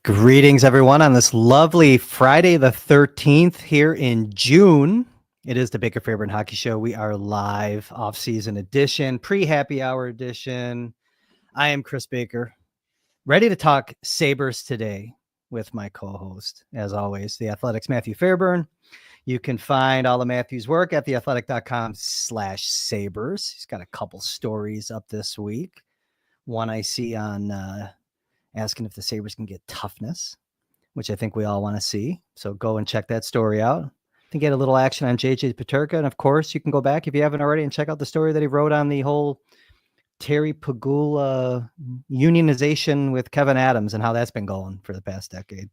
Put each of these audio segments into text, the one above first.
Greetings, everyone, on this lovely Friday the 13th here in June. It is the Baker Fairburn Hockey Show. We are live, off-season edition, pre-happy hour edition. I am Kris Baker, ready to talk Sabres today with my co-host, as always, the Athletics' Matthew Fairburn. You can find all of Matthew's work at theathletic.com/Sabres. He's got a couple stories up this week. One I see on asking if the Sabres can get toughness, which I think we all want to see. So go and check that story out. I think he had a little action on JJ Peterka. And of course, you can go back if you haven't already and check out the story that he wrote on the whole Terry Pegula unionization with Kevin Adams and how that's been going for the past decade.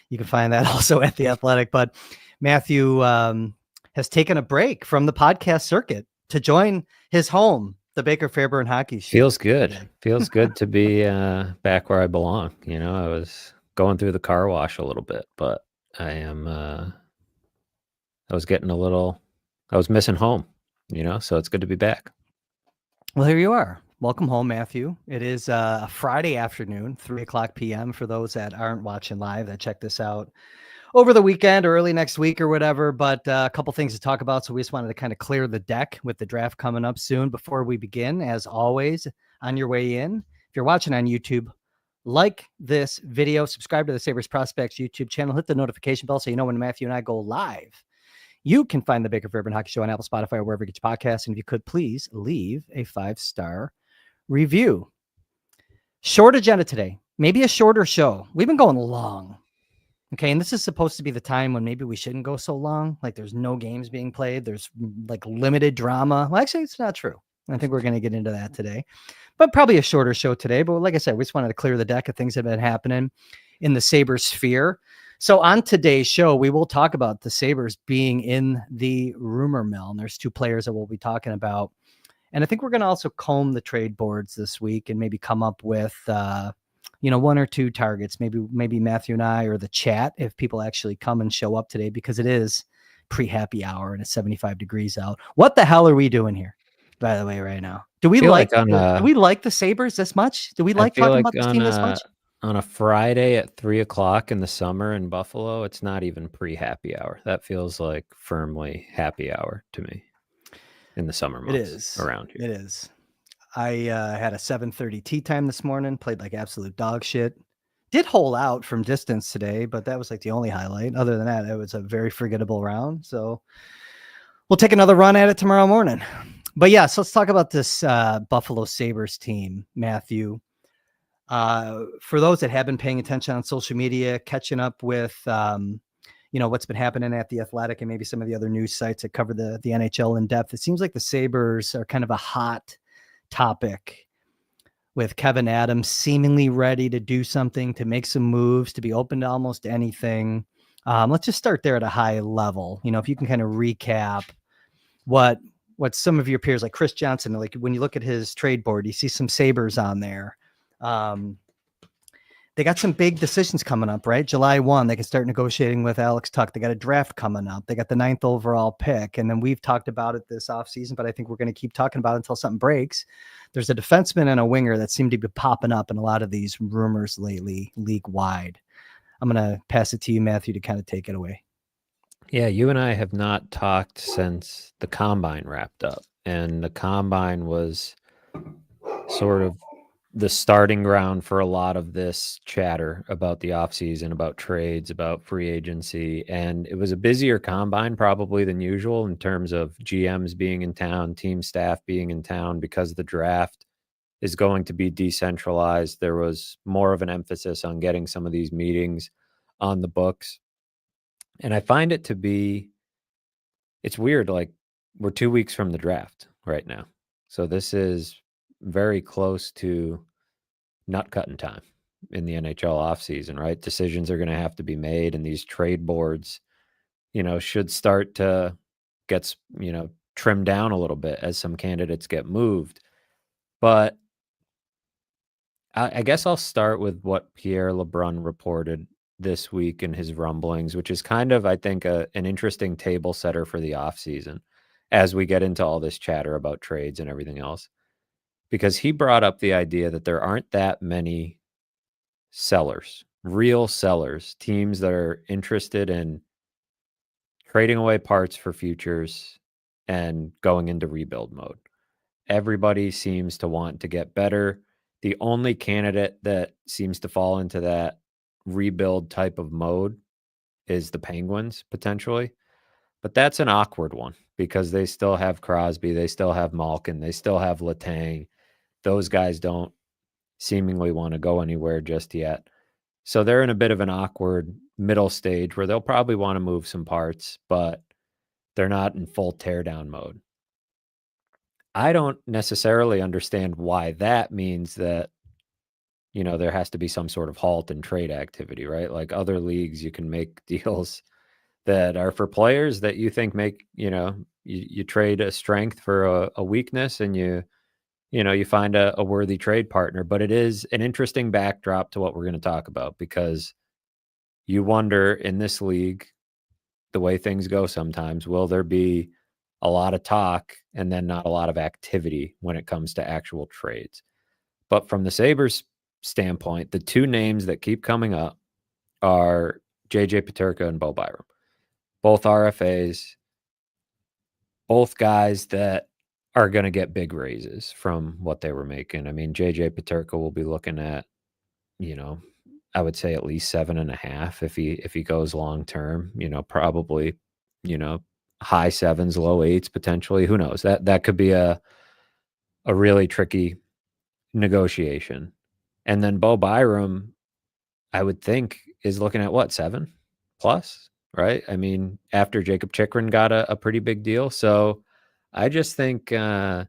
You can find that also at The Athletic. But Matthew has taken a break from the podcast circuit to join his home, the Baker Fairburn Hockey Show. Feels good. Feels good to be back where I belong. You know, I was going through the car wash a little bit, but I was missing home, you know, so it's good to be back. Well, here you are. Welcome home, Matthew. It is a Friday afternoon, 3:00 p.m. for those that aren't watching live, that check this out over the weekend or early next week or whatever. But a couple things to talk about. So we just wanted to kind of clear the deck with the draft coming up soon. Before we begin, as always, on your way in, if you're watching on YouTube, like this video, subscribe to the Sabres Prospects YouTube channel, hit the notification bell so you know when Matthew and I go live. You can find the Baker Fairburn Hockey Show on Apple, Spotify, or wherever you get your podcasts. And if you could, please leave a 5-star review. Short agenda today, maybe a shorter show. We've been going long. Okay, and this is supposed to be the time when maybe we shouldn't go so long. Like there's no games being played. There's like limited drama. Well, actually, it's not true. I think we're going to get into that today, but probably a shorter show today. But like I said, we just wanted to clear the deck of things that have been happening in the Sabres sphere. So on today's show, we will talk about the Sabres being in the rumor mill. And there's two players that we'll be talking about. And I think we're going to also comb the trade boards this week and maybe come up with, one or two targets, maybe Matthew and I or the chat, if people actually come and show up today, because it is pre-happy hour and it's 75 degrees out. What the hell are we doing here, by the way, right now? Do we like the Sabres this much? Do we like talking about this team this much? On a Friday at 3:00 in the summer in Buffalo, it's not even pre-happy hour. That feels like firmly happy hour to me in the summer months. It is around here. It is. I had a 7:30 tea time this morning, played like absolute dog shit. Did hole out from distance today, but that was like the only highlight. Other than that, it was a very forgettable round. So we'll take another run at it tomorrow morning. But yeah, so let's talk about this Buffalo Sabres team, Matthew. For those that have been paying attention on social media, catching up with, what's been happening at The Athletic and maybe some of the other news sites that cover the NHL in depth, it seems like the Sabres are kind of a hot topic with Kevin Adams seemingly ready to do something, to make some moves, to be open to almost anything. Let's just start there at a high level. If you can kind of recap what some of your peers like Chris Johnson, like when you look at his trade board, you see some Sabres on there. They got some big decisions coming up, right? July 1, they can start negotiating with Alex Tuck. They got a draft coming up. They got the 9th overall pick. And then we've talked about it this offseason, but I think we're going to keep talking about it until something breaks. There's a defenseman and a winger that seem to be popping up in a lot of these rumors lately, league-wide. I'm going to pass it to you, Matthew, to kind of take it away. Yeah, you and I have not talked since the Combine wrapped up. And the Combine was sort of the starting ground for a lot of this chatter about the offseason, about trades, about free agency. And it was a busier Combine probably than usual in terms of GMs being in town, team staff being in town, because the draft is going to be decentralized. There was more of an emphasis on getting some of these meetings on the books. And I find it to be, it's weird. Like we're 2 weeks from the draft right now. So this is very close to nut cutting time in the NHL offseason, right? Decisions are going to have to be made, and these trade boards, should start to get, trimmed down a little bit as some candidates get moved. But I guess I'll start with what Pierre LeBrun reported this week in his rumblings, which is kind of, I think, an interesting table setter for the offseason as we get into all this chatter about trades and everything else. Because he brought up the idea that there aren't that many sellers real sellers, teams that are interested in trading away parts for futures and going into rebuild mode. Everybody seems to want to get better. The only candidate that seems to fall into that rebuild type of mode is the Penguins, potentially. But that's an awkward one because they still have Crosby, they still have Malkin, they still have Letang. Those guys don't seemingly want to go anywhere just yet. So they're in a bit of an awkward middle stage where they'll probably want to move some parts, but they're not in full teardown mode. I don't necessarily understand why that means that, there has to be some sort of halt in trade activity, right? Like other leagues, you can make deals that are for players that you think make, you trade a strength for a weakness and you find a worthy trade partner. But it is an interesting backdrop to what we're going to talk about because you wonder in this league, the way things go sometimes, will there be a lot of talk and then not a lot of activity when it comes to actual trades? But from the Sabres standpoint, the two names that keep coming up are JJ Peterka and Bo Byram. Both RFAs, both guys that are going to get big raises from what they were making. I mean, JJ Peterka will be looking at, I would say at least 7.5 if he goes long term, probably, high sevens, low eights potentially. Who knows? That could be a really tricky negotiation. And then Bo Byram, I would think, is looking at what, 7+ right? I mean, after Jacob Chikrin got a pretty big deal. So I just think I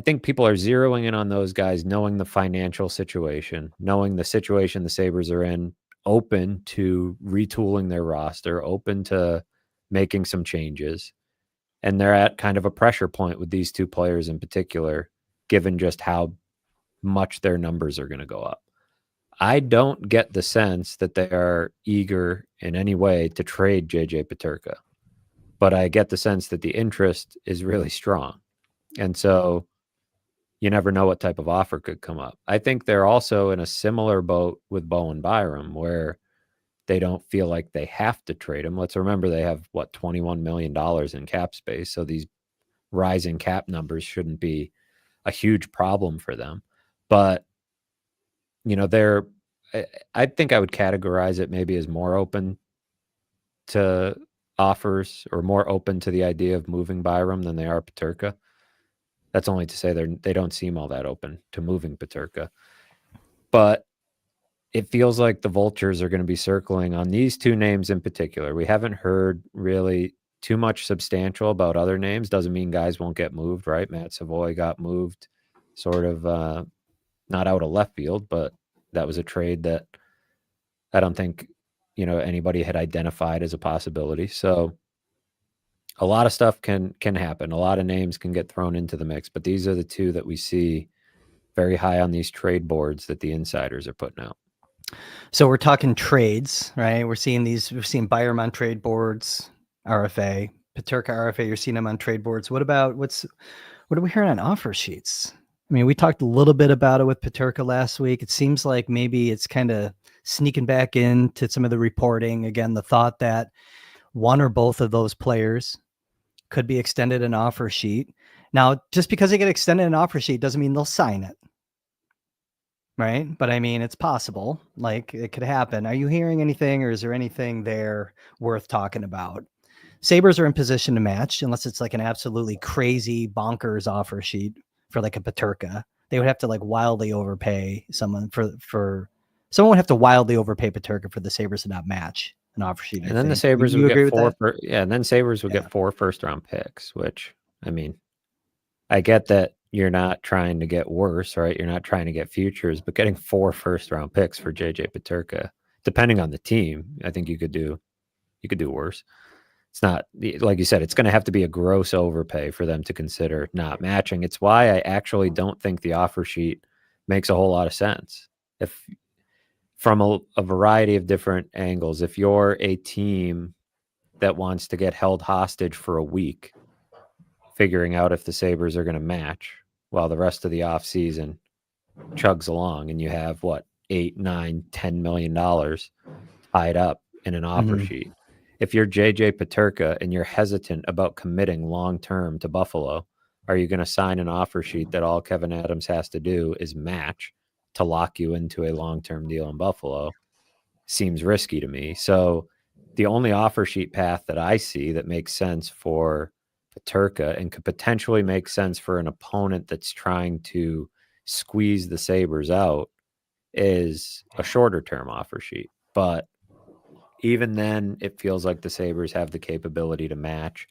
think people are zeroing in on those guys, knowing the financial situation, knowing the situation the Sabres are in, open to retooling their roster, open to making some changes. And they're at kind of a pressure point with these two players in particular, given just how much their numbers are going to go up. I don't get the sense that they are eager in any way to trade JJ Peterka, but I get the sense that the interest is really strong. And so you never know what type of offer could come up. I think they're also in a similar boat with Bo and Byram where they don't feel like they have to trade him. Let's remember they have, $21 million in cap space. So these rising cap numbers shouldn't be a huge problem for them. But I think I would categorize it maybe as more open to offers or more open to the idea of moving Byram than they are Peterka. That's only to say they don't seem all that open to moving Peterka. But it feels like the vultures are going to be circling on these two names in particular. We haven't heard really too much substantial about other names. Doesn't mean guys won't get moved, right? Matt Savoy got moved sort of not out of left field, but that was a trade that I don't think, anybody had identified as a possibility. So a lot of stuff can happen. A lot of names can get thrown into the mix, but these are the two that we see very high on these trade boards that the insiders are putting out. So we're talking trades, right? We've seen Byram on trade boards, RFA, Peterka RFA, you're seeing them on trade boards. What are we hearing on offer sheets? I mean, we talked a little bit about it with Peterka last week. It seems like maybe it's kind of sneaking back into some of the reporting. Again, the thought that one or both of those players could be extended an offer sheet. Now, just because they get extended an offer sheet doesn't mean they'll sign it. Right. But I mean, it's possible, like it could happen. Are you hearing anything or is there anything there worth talking about? Sabres are in position to match unless it's like an absolutely crazy bonkers offer sheet for like a Peterka. They would have to like wildly overpay someone for someone would have to wildly overpay Peterka for the Sabres to not match an offer sheet. And then the Sabres would get get 4 first-round picks, which, I mean, I get that you're not trying to get worse, right? You're not trying to get futures, but getting 4 first-round picks for JJ Peterka, depending on the team, I think you could do worse. It's not, like you said, it's going to have to be a gross overpay for them to consider not matching. It's why I actually don't think the offer sheet makes a whole lot of sense. If from a variety of different angles, if you're a team that wants to get held hostage for a week, figuring out if the Sabres are going to match while the rest of the offseason chugs along, and you have $8, $9, $10 million tied up in an offer Mhm. sheet. If you're JJ Peterka and you're hesitant about committing long-term to Buffalo, are you going to sign an offer sheet that all Kevin Adams has to do is match to lock you into a long-term deal in Buffalo? Seems risky to me. So the only offer sheet path that I see that makes sense for Peterka and could potentially make sense for an opponent that's trying to squeeze the Sabres out is a shorter term offer sheet. But even then, it feels like the Sabres have the capability to match.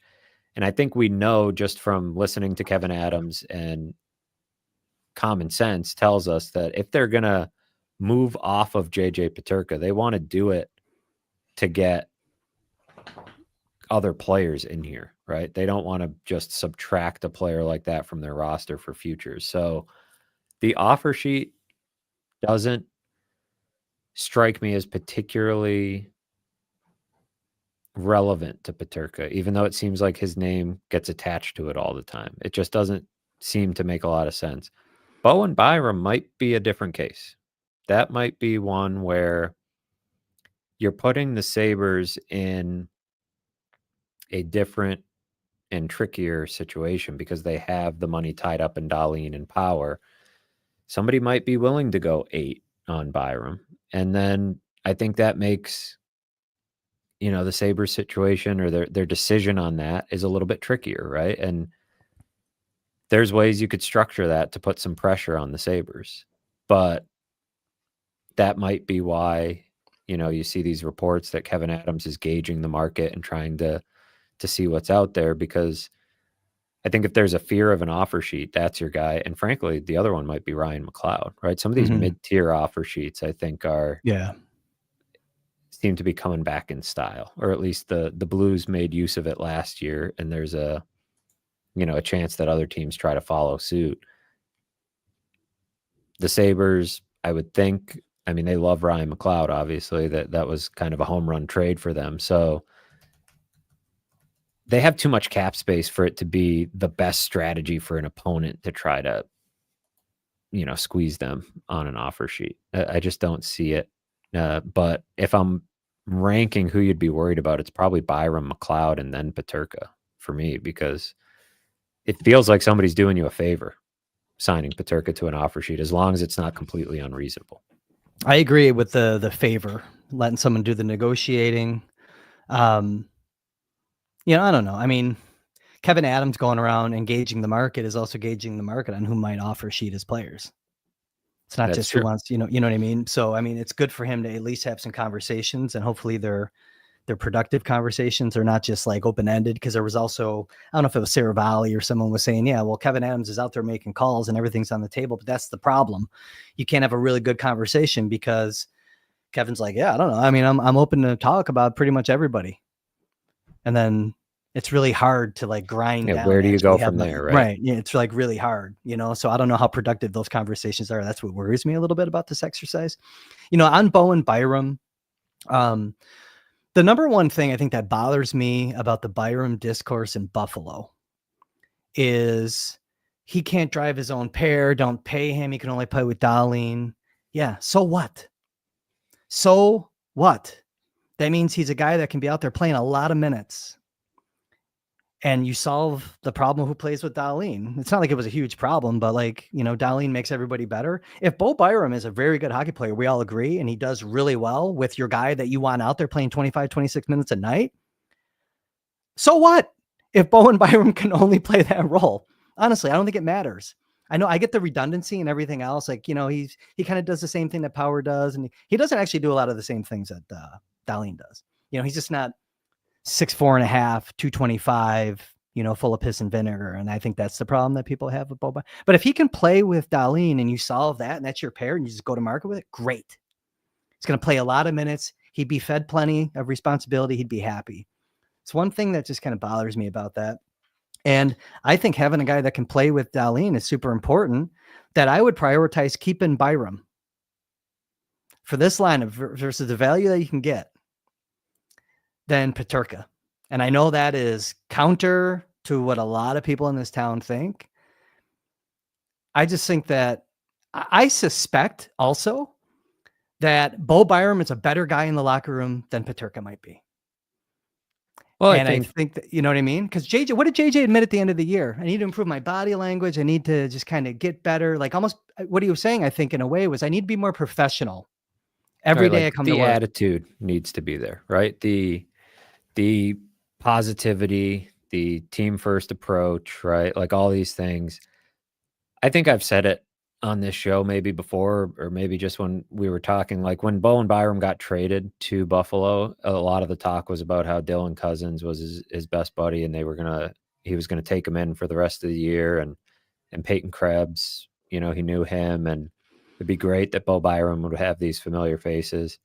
And I think we know just from listening to Kevin Adams, and common sense tells us that if they're going to move off of JJ Peterka, they want to do it to get other players in here, right? They don't want to just subtract a player like that from their roster for futures. So the offer sheet doesn't strike me as particularly relevant to Peterka, even though it seems like his name gets attached to it all the time. It just doesn't seem to make a lot of sense. Bowen Byram might be a different case. That might be one where you're putting the Sabres in a different and trickier situation because they have the money tied up in Dahlin and Power. Somebody might be willing to go 8 on Byram. And then I think that makes, the Sabres situation or their decision on that is a little bit trickier, right? And there's ways you could structure that to put some pressure on the Sabres. But that might be why, you see these reports that Kevin Adams is gauging the market and trying to see what's out there, because I think if there's a fear of an offer sheet, that's your guy. And frankly, the other one might be Ryan McLeod, right? Some of these mid-tier offer sheets, I think, seem to be coming back in style, or at least the Blues made use of it last year. And there's a chance that other teams try to follow suit. The Sabres, I would think, they love Ryan McLeod, obviously. That was kind of a home run trade for them. So they have too much cap space for it to be the best strategy for an opponent to try to, squeeze them on an offer sheet. I just don't see it. But if I'm ranking who you'd be worried about, it's probably Byram, McLeod, and then Peterka for me, because it feels like somebody's doing you a favor signing Peterka to an offer sheet, as long as it's not completely unreasonable. I agree with the favor, letting someone do the negotiating. I don't know. Kevin Adams going around engaging the market is also gauging the market on who might offer sheet his players. It's not just who wants, you know what I mean? So, it's good for him to at least have some conversations, and hopefully they're productive conversations. They're not just like open-ended, because there was also, I don't know if it was Sarah Valley or someone was saying, yeah, well, Kevin Adams is out there making calls and everything's on the table, but that's the problem. You can't have a really good conversation because Kevin's like, yeah, I don't know. I'm open to talk about pretty much everybody. And then it's really hard to like grind down. Where do you go from there, right? Right. Yeah, it's like really hard, so I don't know how productive those conversations are. That's what worries me a little bit about this exercise. On Bowen Byram, the number one thing I think that bothers me about the Byram discourse in Buffalo is he can't drive his own pair. Don't pay him. He can only play with Dahlin. Yeah. So what? So what? That means he's a guy that can be out there playing a lot of minutes. And you solve the problem who plays with Dahlin. It's not like it was a huge problem, but Dahlin makes everybody better. If Bo Byram is a very good hockey player, we all agree, and he does really well with your guy that you want out there playing 25, 26 minutes a night. So what if Bowen Byram can only play that role? Honestly, I don't think it matters. I know I get the redundancy and everything else. He kind of does the same thing that Power does. And he doesn't actually do a lot of the same things that Dahlin does. He's just not 6'4.5", 225, full of piss and vinegar. And I think that's the problem that people have with Boba. But if he can play with Dahlin and you solve that and that's your pair and you just go to market with it, great. He's going to play a lot of minutes. He'd be fed plenty of responsibility. He'd be happy. It's one thing that just kind of bothers me about that. And I think having a guy that can play with Dahlin is super important, that I would prioritize keeping Byram for this lineup versus the value that you can get than Peterka. And I know that is counter to what a lot of people in this town think. I just think that I suspect also that Bo Byram is a better guy in the locker room than Peterka might be. Well, And I think that, you know what I mean? Because JJ, what did JJ admit at the end of the year? I need to improve my body language. I need to just kind of get better. Like almost what he was saying, I think, in a way, was I need to be more professional every day I come to the work. attitude needs to be there, right? The positivity, the team first approach, right? Like all these things. I think I've said it on this show maybe before, or maybe just when we were talking, like when Bo and Byram got traded to Buffalo, a lot of the talk was about how Dylan Cousins was his best buddy, and he was gonna take him in for the rest of the year, and Peyton Krebs, he knew him, and it'd be great that Bo Byram would have these familiar faces.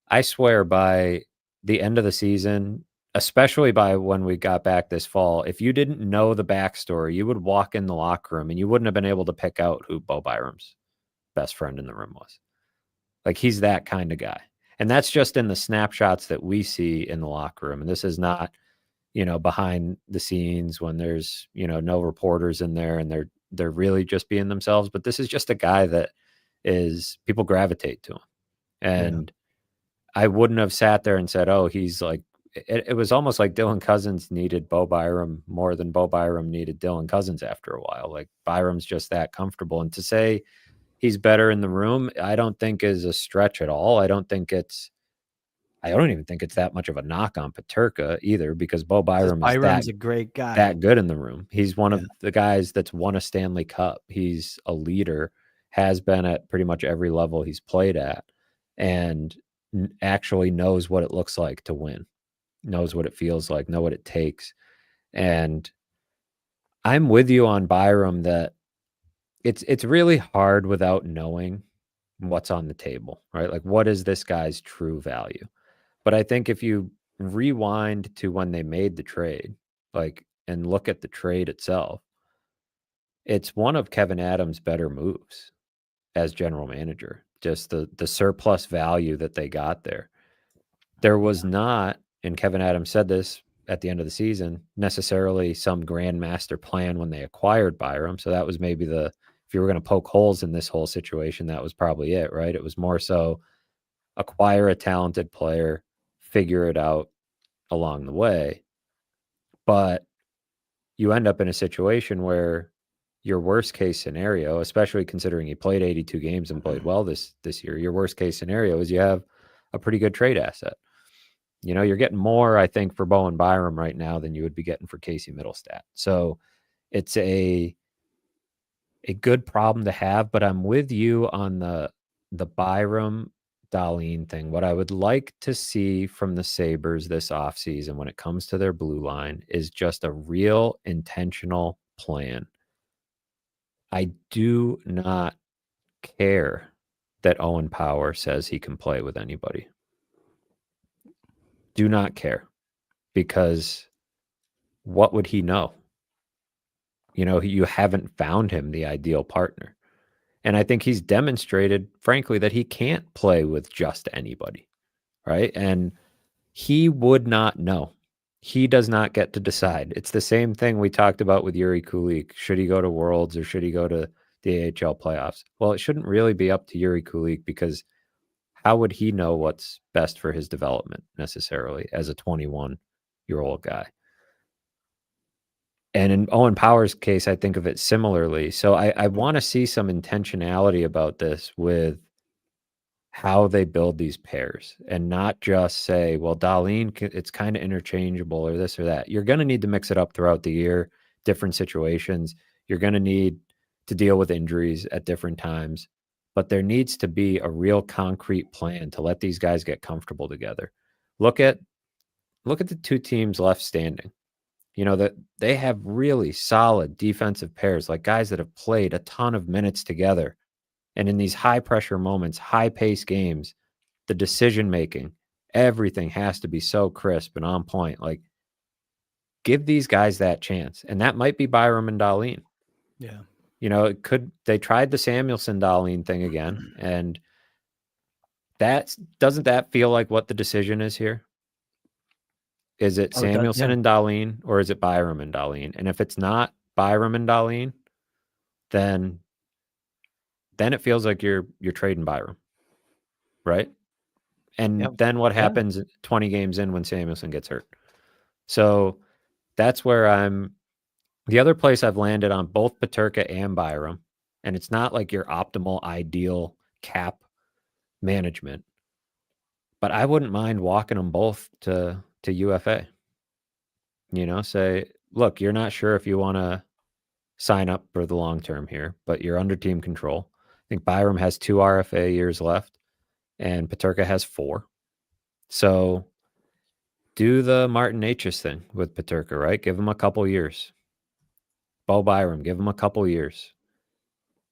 I swear by the end of the season, especially by when we got back this fall, if you didn't know the backstory, you would walk in the locker room and you wouldn't have been able to pick out who Bo Byram's best friend in the room was. Like, he's that kind of guy. And that's just in the snapshots that we see in the locker room. And this is not, behind the scenes when there's, no reporters in there and they're really just being themselves. But this is just a guy that people gravitate to him. And I wouldn't have sat there and said, oh, he's like, it was almost like Dylan Cousins needed Bo Byram more than Bo Byram needed Dylan Cousins after a while. Like, Byram's just that comfortable. And to say he's better in the room, I don't think is a stretch at all. I don't even think it's that much of a knock on Peterka either, because Bo Byram's a great guy. That good in the room. He's one of the guys that's won a Stanley Cup. He's a leader, has been at pretty much every level he's played at, and actually knows what it looks like to win, knows what it feels like, know what it takes. And I'm with you on Byram that it's really hard without knowing what's on the table, right? Like, what is this guy's true value? But I think if you rewind to when they made the trade, and look at the trade itself, it's one of Kevin Adams' better moves as general manager. Just the surplus value that they got there. There was not, and Kevin Adams said this at the end of the season, necessarily some grand master plan when they acquired Byram. So that was maybe if you were going to poke holes in this whole situation, that was probably it, right? It was more so acquire a talented player, figure it out along the way. But you end up in a situation where your worst case scenario, especially considering he played 82 games and played well this year, your worst case scenario is you have a pretty good trade asset. You're getting more, I think, for Bo and Byram right now than you would be getting for Casey Middlestat. So it's a good problem to have, but I'm with you on the Byram Dahlin thing. What I would like to see from the Sabres this offseason when it comes to their blue line is just a real intentional plan. I do not care that Owen Power says he can play with anybody. Do not care, because what would he know? You haven't found him the ideal partner. And I think he's demonstrated, frankly, that he can't play with just anybody, right? And he would not know. He does not get to decide. It's the same thing we talked about with Yuri Kulik. Should he go to Worlds or should he go to the AHL playoffs? Well, it shouldn't really be up to Yuri Kulik, because how would he know what's best for his development necessarily as a 21-year-old guy? And in Owen Power's case, I think of it similarly. So I want to see some intentionality about this with how they build these pairs, and not just say, well, Dahlin, it's kind of interchangeable or this or that. You're going to need to mix it up throughout the year, different situations. You're going to need to deal with injuries at different times. But there needs to be a real concrete plan to let these guys get comfortable together. Look at the two teams left standing. That they have really solid defensive pairs, like guys that have played a ton of minutes together. And in these high pressure moments, high pace games, the decision making, everything has to be so crisp and on point. Like, give these guys that chance. And that might be Byram and Dahlin. Yeah. They tried the Samuelson Dahlin thing again. And doesn't that feel like what the decision is here? Is it Samuelson and Dahlin, or is it Byram and Dahlin? And if it's not Byram and Dahlin, then it feels like you're trading Byram. right? And Yep. then what Yeah. happens 20 games in when Samuelson gets hurt? So that's where the other place I've landed on both Peterka and Byram, and it's not like your optimal, ideal cap management, but I wouldn't mind walking them both to UFA. Say, look, you're not sure if you want to sign up for the long term here, but you're under team control. I think Byram has 2 RFA years left, and Peterka has 4. So do the Martin Natchez thing with Peterka, right? Give him a couple years. Bo Byram, give him a couple years.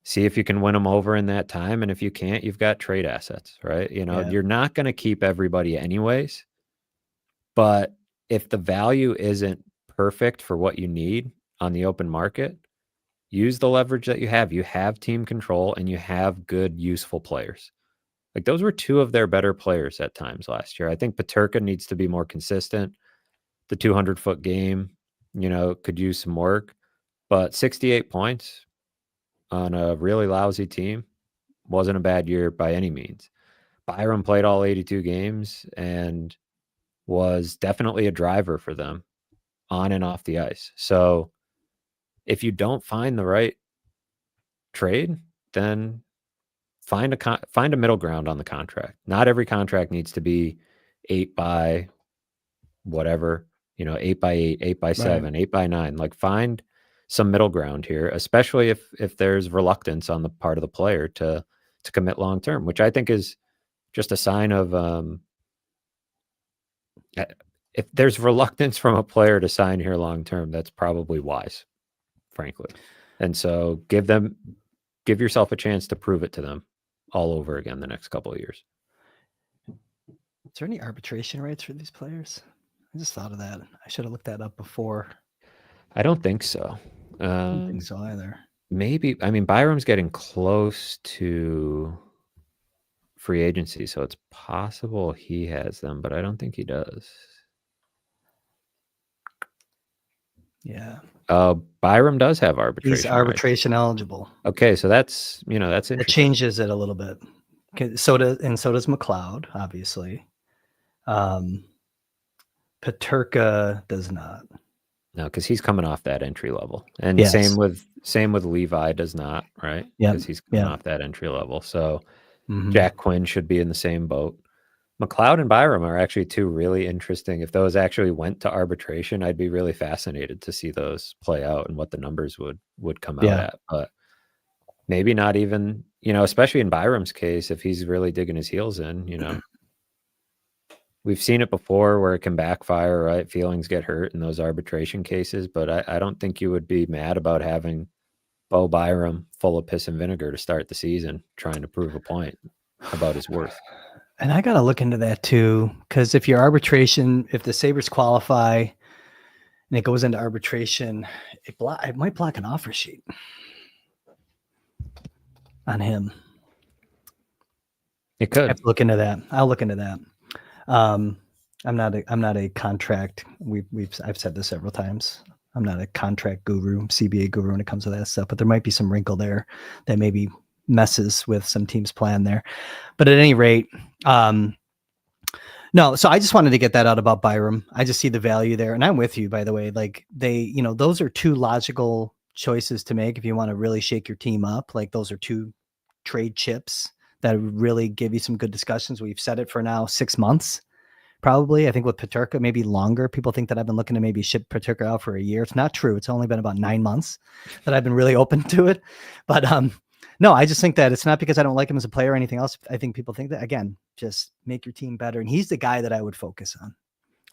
See if you can win them over in that time. And if you can't, you've got trade assets, right? You're not going to keep everybody anyways. But if the value isn't perfect for what you need on the open market, use the leverage that you have. You have team control and you have good, useful players. Like those were 2 of their better players at times last year. I think Peterka needs to be more consistent. The 200-foot game, could use some work. But 68 points on a really lousy team wasn't a bad year by any means. Byram played all 82 games and was definitely a driver for them on and off the ice. So if you don't find the right trade, then find a middle ground on the contract. Not every contract needs to be 8 by whatever, 8 by 8, 8 by 7, Right. 8 by 9. Like find some middle ground here, especially if there's reluctance on the part of the player to commit long term, which I think is just a sign of if there's reluctance from a player to sign here long term, that's probably wise, frankly. And so give yourself a chance to prove it to them all over again the next couple of years. Is there any arbitration rights for these players? I just thought of that. I should have looked that up before. I don't think so. I don't think so either. Maybe. I mean, Byram's getting close to free agency, so it's possible he has them, but I don't think he does. Yeah. Byram does have arbitration. He's arbitration rights. Eligible. Okay, so that's interesting. It changes it a little bit. So does McLeod, obviously. Peterka does not. No, because he's coming off that entry level, and Yes. same with Levi does not, right? Yeah, because he's coming off that entry level. So Mhm. Jack Quinn should be in the same boat. McLeod and Byram are actually 2 really interesting. If those actually went to arbitration, I'd be really fascinated to see those play out and what the numbers would come out at. But maybe not even, especially in Byram's case, if he's really digging his heels in, we've seen it before where it can backfire, right? Feelings get hurt in those arbitration cases, but I don't think you would be mad about having Bo Byram full of piss and vinegar to start the season, trying to prove a point about his worth. And I got to look into that too, because if the Sabres qualify and it goes into arbitration, it might block an offer sheet on him. It could. I have to look into that. I'll look into that. I'm not a contract. I've said this several times. I'm not a contract guru, CBA guru when it comes to that stuff, but there might be some wrinkle there that maybe messes with some teams' plan there. But at any rate, no. So I just wanted to get that out about Byram. I just see the value there, and I'm with you, by the way. Like those are 2 logical choices to make if you want to really shake your team up. Like those are 2 trade chips that really give you some good discussions. We've said it for now 6 months. Probably, I think with Peterka, maybe longer. People think that I've been looking to maybe ship Peterka out for a year. It's not true. It's only been about 9 months that I've been really open to it. But no, I just think that it's not because I don't like him as a player or anything else. I think people think that, again, just make your team better. And he's the guy that I would focus on.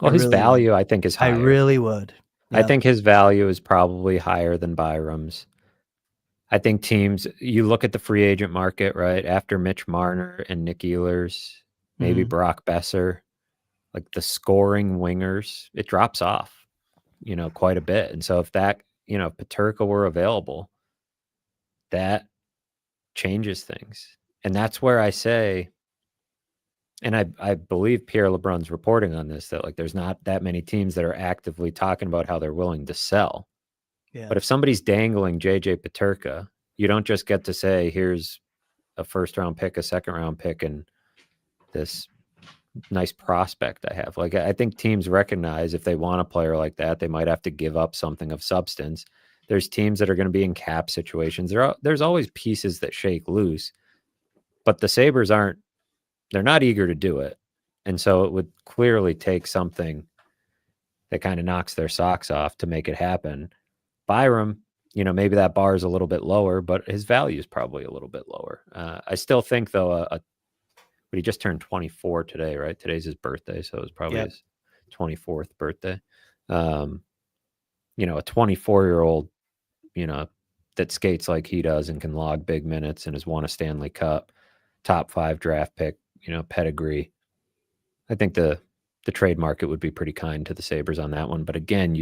Well, his value, I think, is higher. I really would. Yep. I think his value is probably higher than Byram's. I think teams, you look at the free agent market, right? After Mitch Marner and Nick Ehlers, maybe Brock Besser, like the scoring wingers, it drops off, quite a bit. And so if that, if Peterka were available, that changes things. And that's where I say, and I believe Pierre LeBrun's reporting on this, that like there's not that many teams that are actively talking about how they're willing to sell. Yeah. But if somebody's dangling JJ Peterka, you don't just get to say, here's a first round pick, a second round pick, and this nice prospect I have. Like, I think teams recognize if they want a player like that, they might have to give up something of substance. There's teams that are going to be in cap situations. There's always pieces that shake loose, but the Sabres they're not eager to do it. And so it would clearly take something that kind of knocks their socks off to make it happen. Byram, maybe that bar is a little bit lower, but his value is probably a little bit lower. I still think, though, but he just turned 24 today, right? Today's his birthday, so it was probably his 24th birthday. A 24-year-old, that skates like he does and can log big minutes and has won a Stanley Cup, top 5 draft pick, pedigree. I think the trade market would be pretty kind to the Sabres on that one. But again,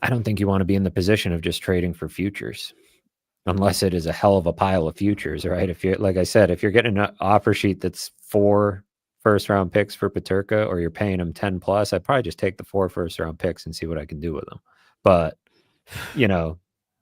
I don't think you want to be in the position of just trading for futures, unless it is a hell of a pile of futures, right? If you're, like I said, if you're getting an offer sheet that's 4 first-round picks for Peterka, or you're paying him 10 plus, I'd probably just take the 4 first-round picks and see what I can do with them. But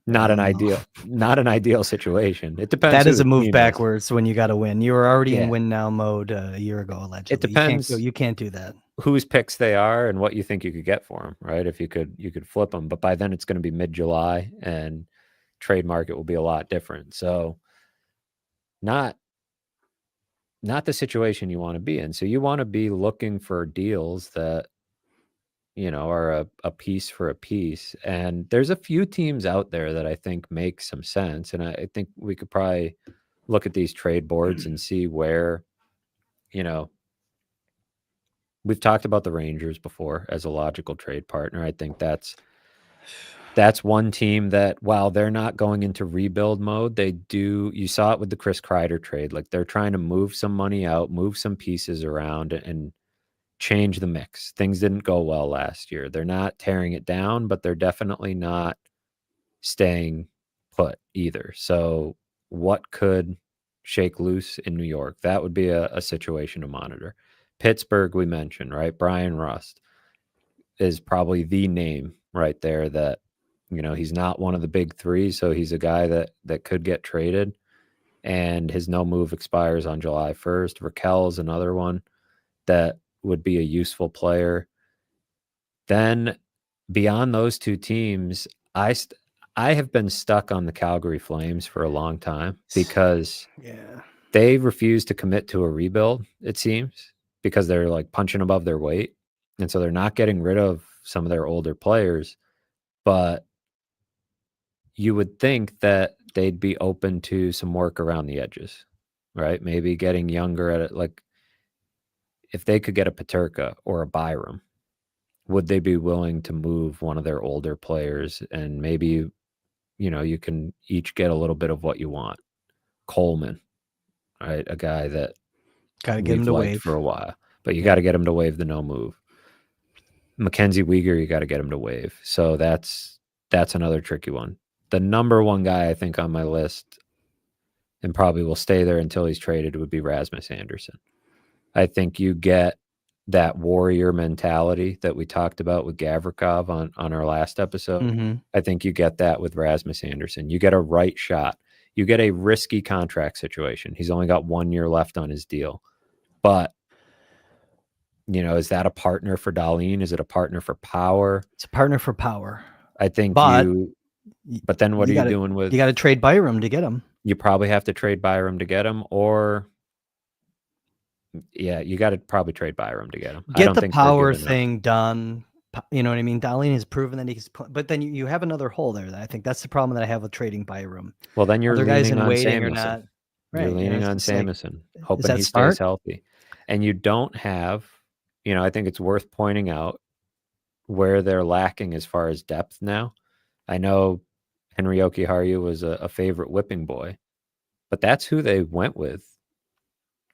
not an ideal situation. It depends. That is a move backwards when you got to win. You were already in win now mode a year ago, allegedly. It depends. You can't do that. Whose picks they are and what you think you could get for them, right? If you could flip them, but by then it's going to be mid-July and trade market will be a lot different. So not the situation you want to be in. So you want to be looking for deals that are a piece for a piece. And there's a few teams out there that I think make some sense. And I think we could probably look at these trade boards and see where, we've talked about the Rangers before as a logical trade partner. I think that's one team that, while they're not going into rebuild mode, you saw it with the Chris Kreider trade. Like, they're trying to move some money out, move some pieces around, and change the mix. Things didn't go well last year. They're not tearing it down, but they're definitely not staying put either. So what could shake loose in New York? That would be a situation to monitor. Pittsburgh, we mentioned, right? Brian Rust is probably the name right there that, he's not one of the big 3, so he's a guy that could get traded, and his no move expires on July 1st. Raquel's another one that would be a useful player. Then beyond those 2 teams, I have been stuck on the Calgary Flames for a long time because they refuse to commit to a rebuild, it seems, because they're like punching above their weight. And so they're not getting rid of some of their older players, but you would think that they'd be open to some work around the edges, right? Maybe getting younger at it. Like, if they could get a Peterka or a Byram, would they be willing to move one of their older players? And maybe, you can each get a little bit of what you want. Coleman, right? A guy that got to get him to waive for a while, but you got to get him to waive the no move. Mackenzie Weegar, you got to get him to waive. So that's another tricky one. The number one guy I think on my list, and probably will stay there until he's traded, would be Rasmus Andersson. I think you get that warrior mentality that we talked about with Gavrikov on our last episode. Mm-hmm. I think you get that with Rasmus Andersson. You get a right shot. You get a risky contract situation. He's only got 1 year left on his deal. But, is that a partner for Dahlin? Is it a partner for power? It's a partner for power. I think but then what are you doing with? You got to trade Byram to get him. You probably have to trade Byram to get him, or you got to probably trade Byram to get him. Get the power thing done. You know what I mean? Dahlin has proven that he's, but then you have another hole there. That I think that's the problem that I have with trading Byram. Well, then you're leaning on waiting Samuelson. Or not. Right. You're leaning on Samuelson, hoping he stays healthy. And you don't have, I think it's worth pointing out where they're lacking as far as depth now. I know Henry Jokiharju was a favorite whipping boy, but that's who they went with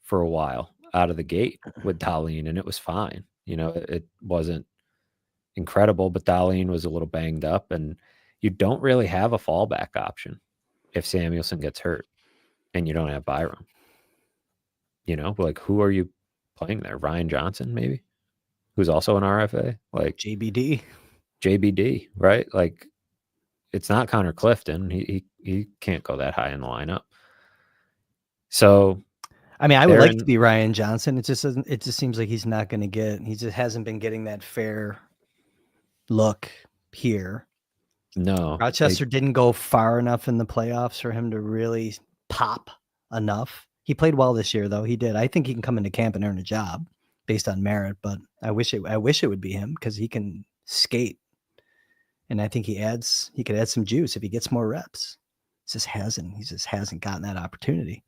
for a while out of the gate with Dahlin, and it was fine. It wasn't incredible, but Dahlin was a little banged up, and you don't really have a fallback option if Samuelson gets hurt and you don't have Byram. Like, who are you playing there? Ryan Johnson, maybe, who's also an RFA, like JBD, right? Like, it's not Connor Clifton. He can't go that high in the lineup. So I mean, I would They're like to in, be Ryan Johnson. It just doesn't. It just seems like he's not going to get. He just hasn't been getting that fair look here. no, Rochester didn't go far enough in the playoffs for him to really pop enough. He played well this year, though. He did. I think he can come into camp and earn a job based on merit. But I wish it would be him because he can skate, and I think he could add some juice if he gets more reps. He just hasn't gotten that opportunity.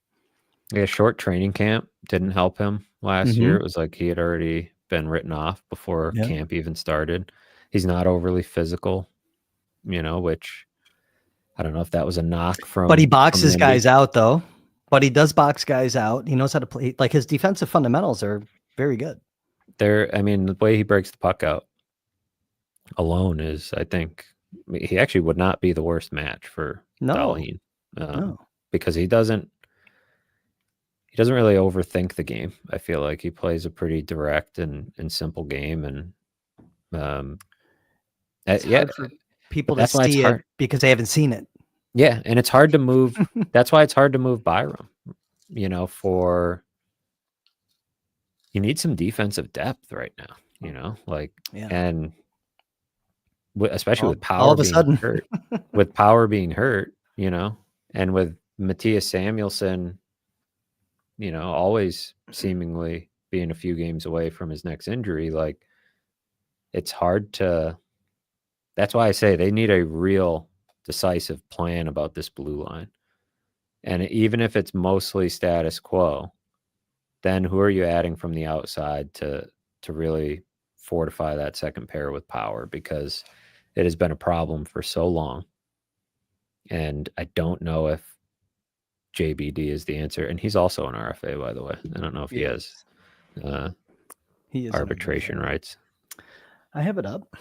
yeah, short training camp didn't help him last year. It was like he had already been written off before camp even started. He's not overly physical, which I don't know if that was a knock from. But he boxes guys out, though. But he does box guys out. He knows how to play. Like his defensive fundamentals are very good. The way he breaks the puck out alone is, I think, he actually would not be the worst match for Dahlin, because he doesn't really overthink the game. I feel like he plays a pretty direct and simple game, and it's hard for people to see it because they haven't seen it. Yeah, and it's hard to move. That's why it's hard to move Byram. For you need some defensive depth right now. And especially with Power being hurt, with Power being hurt, and with Matthias Samuelsson, always seemingly being a few games away from his next injury, like it's hard to. That's why I say they need a real decisive plan about this blue line. And even if it's mostly status quo, then who are you adding from the outside to really fortify that second pair with Power? Because it has been a problem for so long. And I don't know if JBD is the answer. And he's also an RFA, by the way. I don't know if he has arbitration rights. I have it up.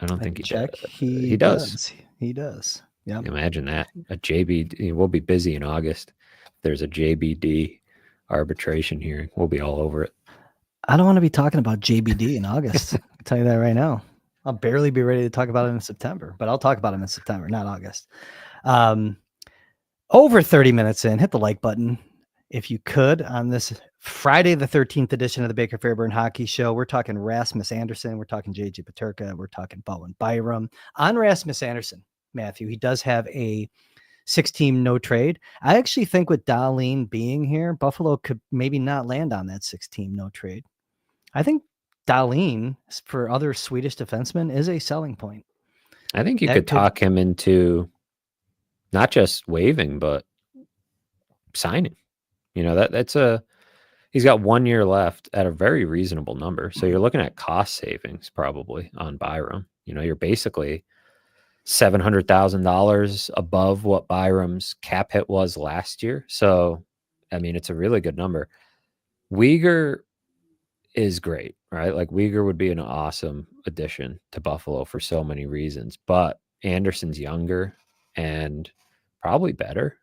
I don't think he check. He does. He does. Yeah. Imagine that. A JBD. We'll be busy in August. There's a JBD arbitration hearing. We'll be all over it. I don't want to be talking about JBD in August. I'll tell you that right now. I'll barely be ready to talk about it in September, but I'll talk about him in September, not August. Over 30 minutes in, hit the like button if you could on this Friday the 13th edition of the Baker Fairburn Hockey Show. We're talking Rasmus Andersson. We're talking JJ Peterka. We're talking Bowen Byram. On Rasmus Andersson, Matthew, he does have a 6-team no trade. I actually think with Dahlin being here, Buffalo could maybe not land on that 6-team no trade. I think Dahlin for other Swedish defensemen is a selling point. I think you could talk him into not just waiving, but signing. He's got 1 year left at a very reasonable number. So you're looking at cost savings probably on Byram. You're basically $700,000 above what Byram's cap hit was last year. So, I mean, it's a really good number. Weegar is great, right? Like Weegar would be an awesome addition to Buffalo for so many reasons, but Anderson's younger and probably better.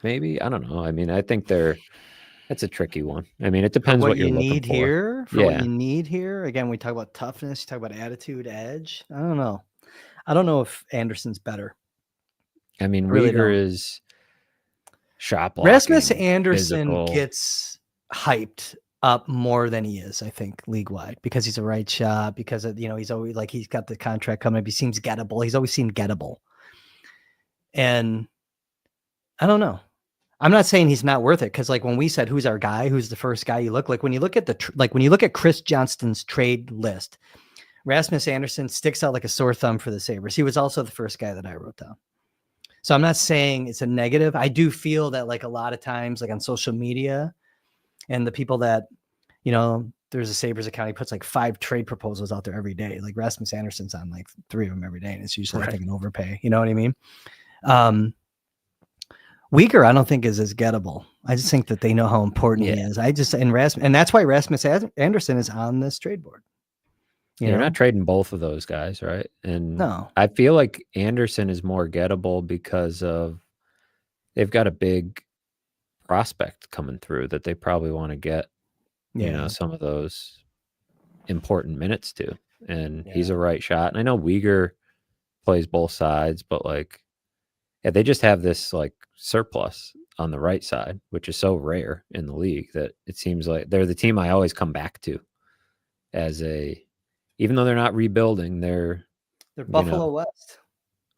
Maybe. I don't know. I mean, I think that's a tricky one. I mean, it depends what you're looking for. What you need here. Again, we talk about toughness, talk about attitude, edge. I don't know. I don't know if Anderson's better. I mean, Weegar is shot blocking. Rasmus Andersson gets hyped up more than he is, I think, league wide, because he's a right shot, because of, he's always like, he's got the contract coming up. He seems gettable. He's always seemed gettable. And I don't know. I'm not saying he's not worth it, because like when we said who's our guy, who's the first guy you look, like when you look at Kris Johnston's trade list, Rasmus Andersson sticks out like a sore thumb for the Sabres. He was also the first guy that I wrote down. So I'm not saying it's a negative. I do feel that like a lot of times, like on social media, and the people that, there's a Sabres account, he puts like 5 trade proposals out there every day. Like Rasmus Andersson's on like 3 of them every day, and it's usually I think an overpay. You know what I mean? Weaker, I don't think is as gettable. I just think that they know how important he is. And that's why Rasmus Andersson is on this trade board. You're not trading both of those guys, right? And no, I feel like Andersson is more gettable because they've got a big prospect coming through that they probably want to get, some of those important minutes to. And he's a right shot. And I know Weegar plays both sides, but like Yeah, they just have this like surplus on the right side, which is so rare in the league that it seems like they're the team I always come back to as even though they're not rebuilding, they're Buffalo West.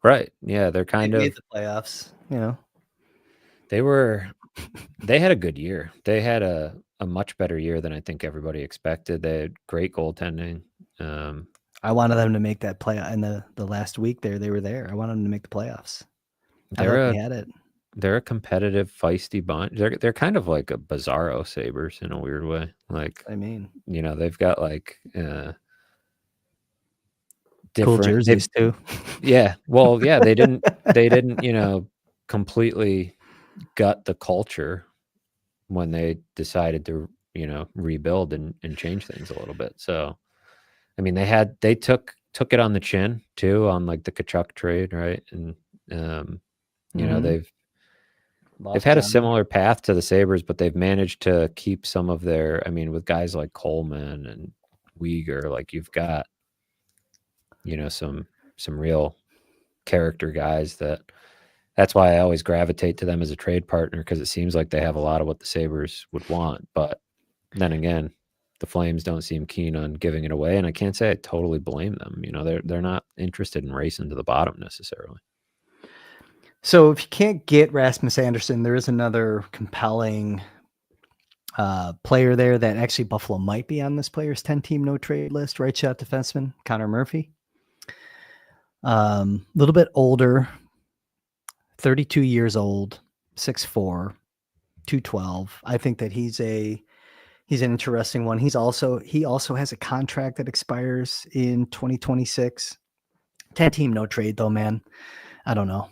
right. Yeah, they're They kind made of the playoffs. they had a good year. They had a much better year than I think everybody expected. They had great goaltending. I wanted them to make that play in the last week there. They were there. I wanted them to make the playoffs. I thought they had it. They're a competitive, feisty bunch. They're kind of like a bizarro Sabres in a weird way. Like, I mean, they've got like cool different jerseys too. Yeah. Well, yeah, they didn't completely gut the culture when they decided to, rebuild and change things a little bit. So, I mean, they took it on the chin too on like the Kachuk trade, right? And they've had a similar path to the Sabres, but they've managed to keep some of their, I mean, with guys like Coleman and Uyghur, like you've got, some real character guys that's why I always gravitate to them as a trade partner, because it seems like they have a lot of what the Sabres would want. But then again, the Flames don't seem keen on giving it away, and I can't say I totally blame them. They're not interested in racing to the bottom necessarily. So if you can't get Rasmus Anderson, there is another compelling player there that actually Buffalo might be on this player's 10-team no-trade list. Right shot defenseman Connor Murphy. A little bit older, 32 years old, 6'4", 212. I think that he's an interesting one. He also has a contract that expires in 2026. 10-team no trade though, man. I don't know.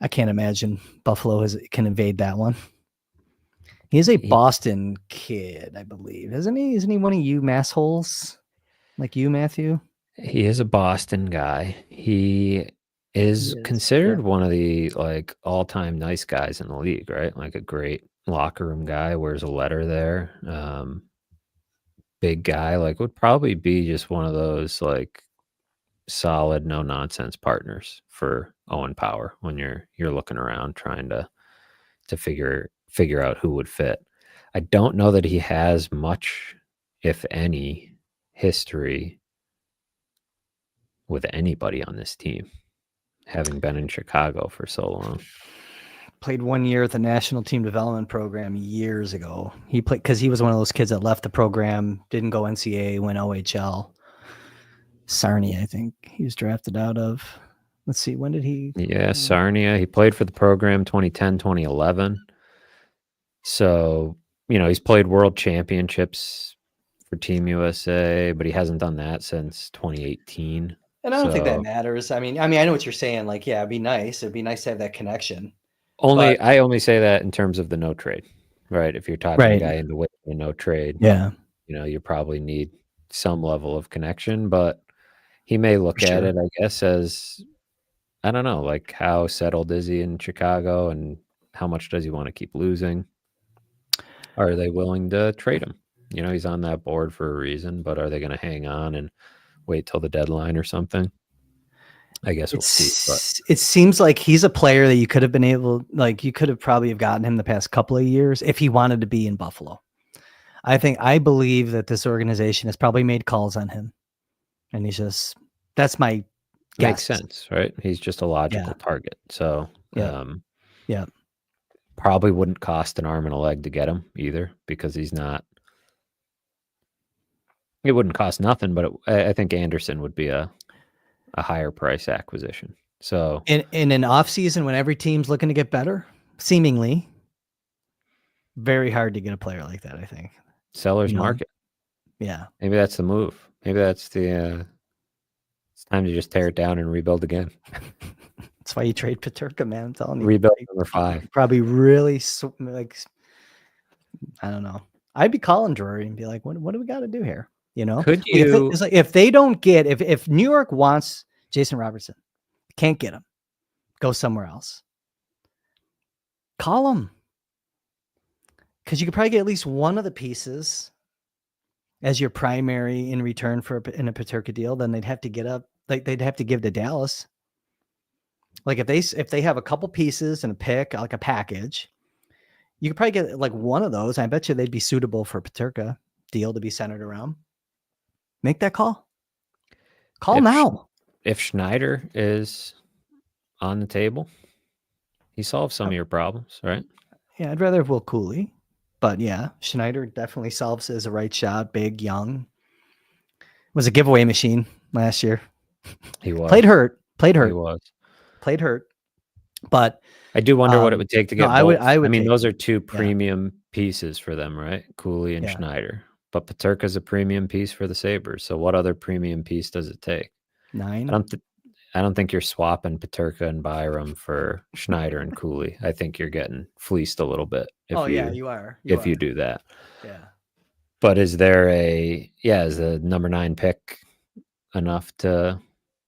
I can't imagine Buffalo can invade that one. He's a Boston kid, I believe, isn't he? Isn't he one of you massholes like you, Matthew? He is a Boston guy. He is considered one of the like all-time nice guys in the league, right? Like a great locker room guy, wears a letter there. Big guy, like would probably be just one of those like solid, no nonsense partners for Owen Power when you're looking around trying to figure out who would fit. I don't know that he has much, if any, history with anybody on this team, having been in Chicago for so long. Played 1 year at the National Team Development Program years ago. He played because he was one of those kids that left the program, didn't go NCAA, went OHL. Sarnia, I think he was drafted out of. Let's see, when did he? Yeah, Sarnia. He played for the program 2010, 2011. So, he's played world championships for Team USA, but he hasn't done that since 2018. And I don't think that matters. I mean, I know what you're saying. Like, yeah, it'd be nice. It'd be nice to have that connection. I only say that in terms of the no trade, right? If you're talking a guy into a no trade, yeah, you probably need some level of connection, but he may look at it, I guess, as, I don't know, like how settled is he in Chicago and how much does he want to keep losing? Are they willing to trade him? He's on that board for a reason, but are they going to hang on and wait till the deadline or something? I guess we'll see. But it seems like he's a player that you could have been able, like you could have probably have gotten him the past couple of years if he wanted to be in Buffalo. I believe that this organization has probably made calls on him, and that's my guess. Makes sense, right? He's just a logical target. So, yeah. Probably wouldn't cost an arm and a leg to get him either, because he's not. It wouldn't cost nothing, but I think Anderson would be a higher price acquisition. So in an off season when every team's looking to get better, seemingly very hard to get a player like that. I think seller's market. Yeah, maybe that's the move. Maybe that's the. It's time to just tear it down and rebuild again. That's why you trade Peterka, man. I'm telling you, rebuild number 5. Probably really like. I don't know. I'd be calling Drury and be like, "What do we got to do here?" Could you? If they don't get if New York wants Jason Robertson, can't get him, go somewhere else. Call him, because you could probably get at least one of the pieces as your primary in return in a Peterka deal. Then they'd have to get up, like they'd have to give to Dallas. Like if they have a couple pieces and a pick, like a package, you could probably get like one of those. I bet you they'd be suitable for Paterka deal to be centered around. Make that call. Call now. If Schneider is on the table, he solves some of your problems, right? Yeah, I'd rather have Will Cooley. But yeah, Schneider definitely solves as a right shot, big, young. Was a giveaway machine last year. He was. Played hurt. He was. Played hurt. But I do wonder what it would take to get both. I mean, those are two premium pieces for them, right? Cooley and Schneider. But Paterka's a premium piece for the Sabres. So what other premium piece does it take? 9. I don't think you're swapping Paterka and Byram for Schneider and Cooley. I think you're getting fleeced a little bit. You are. You do that. Yeah. But is the number 9 pick enough to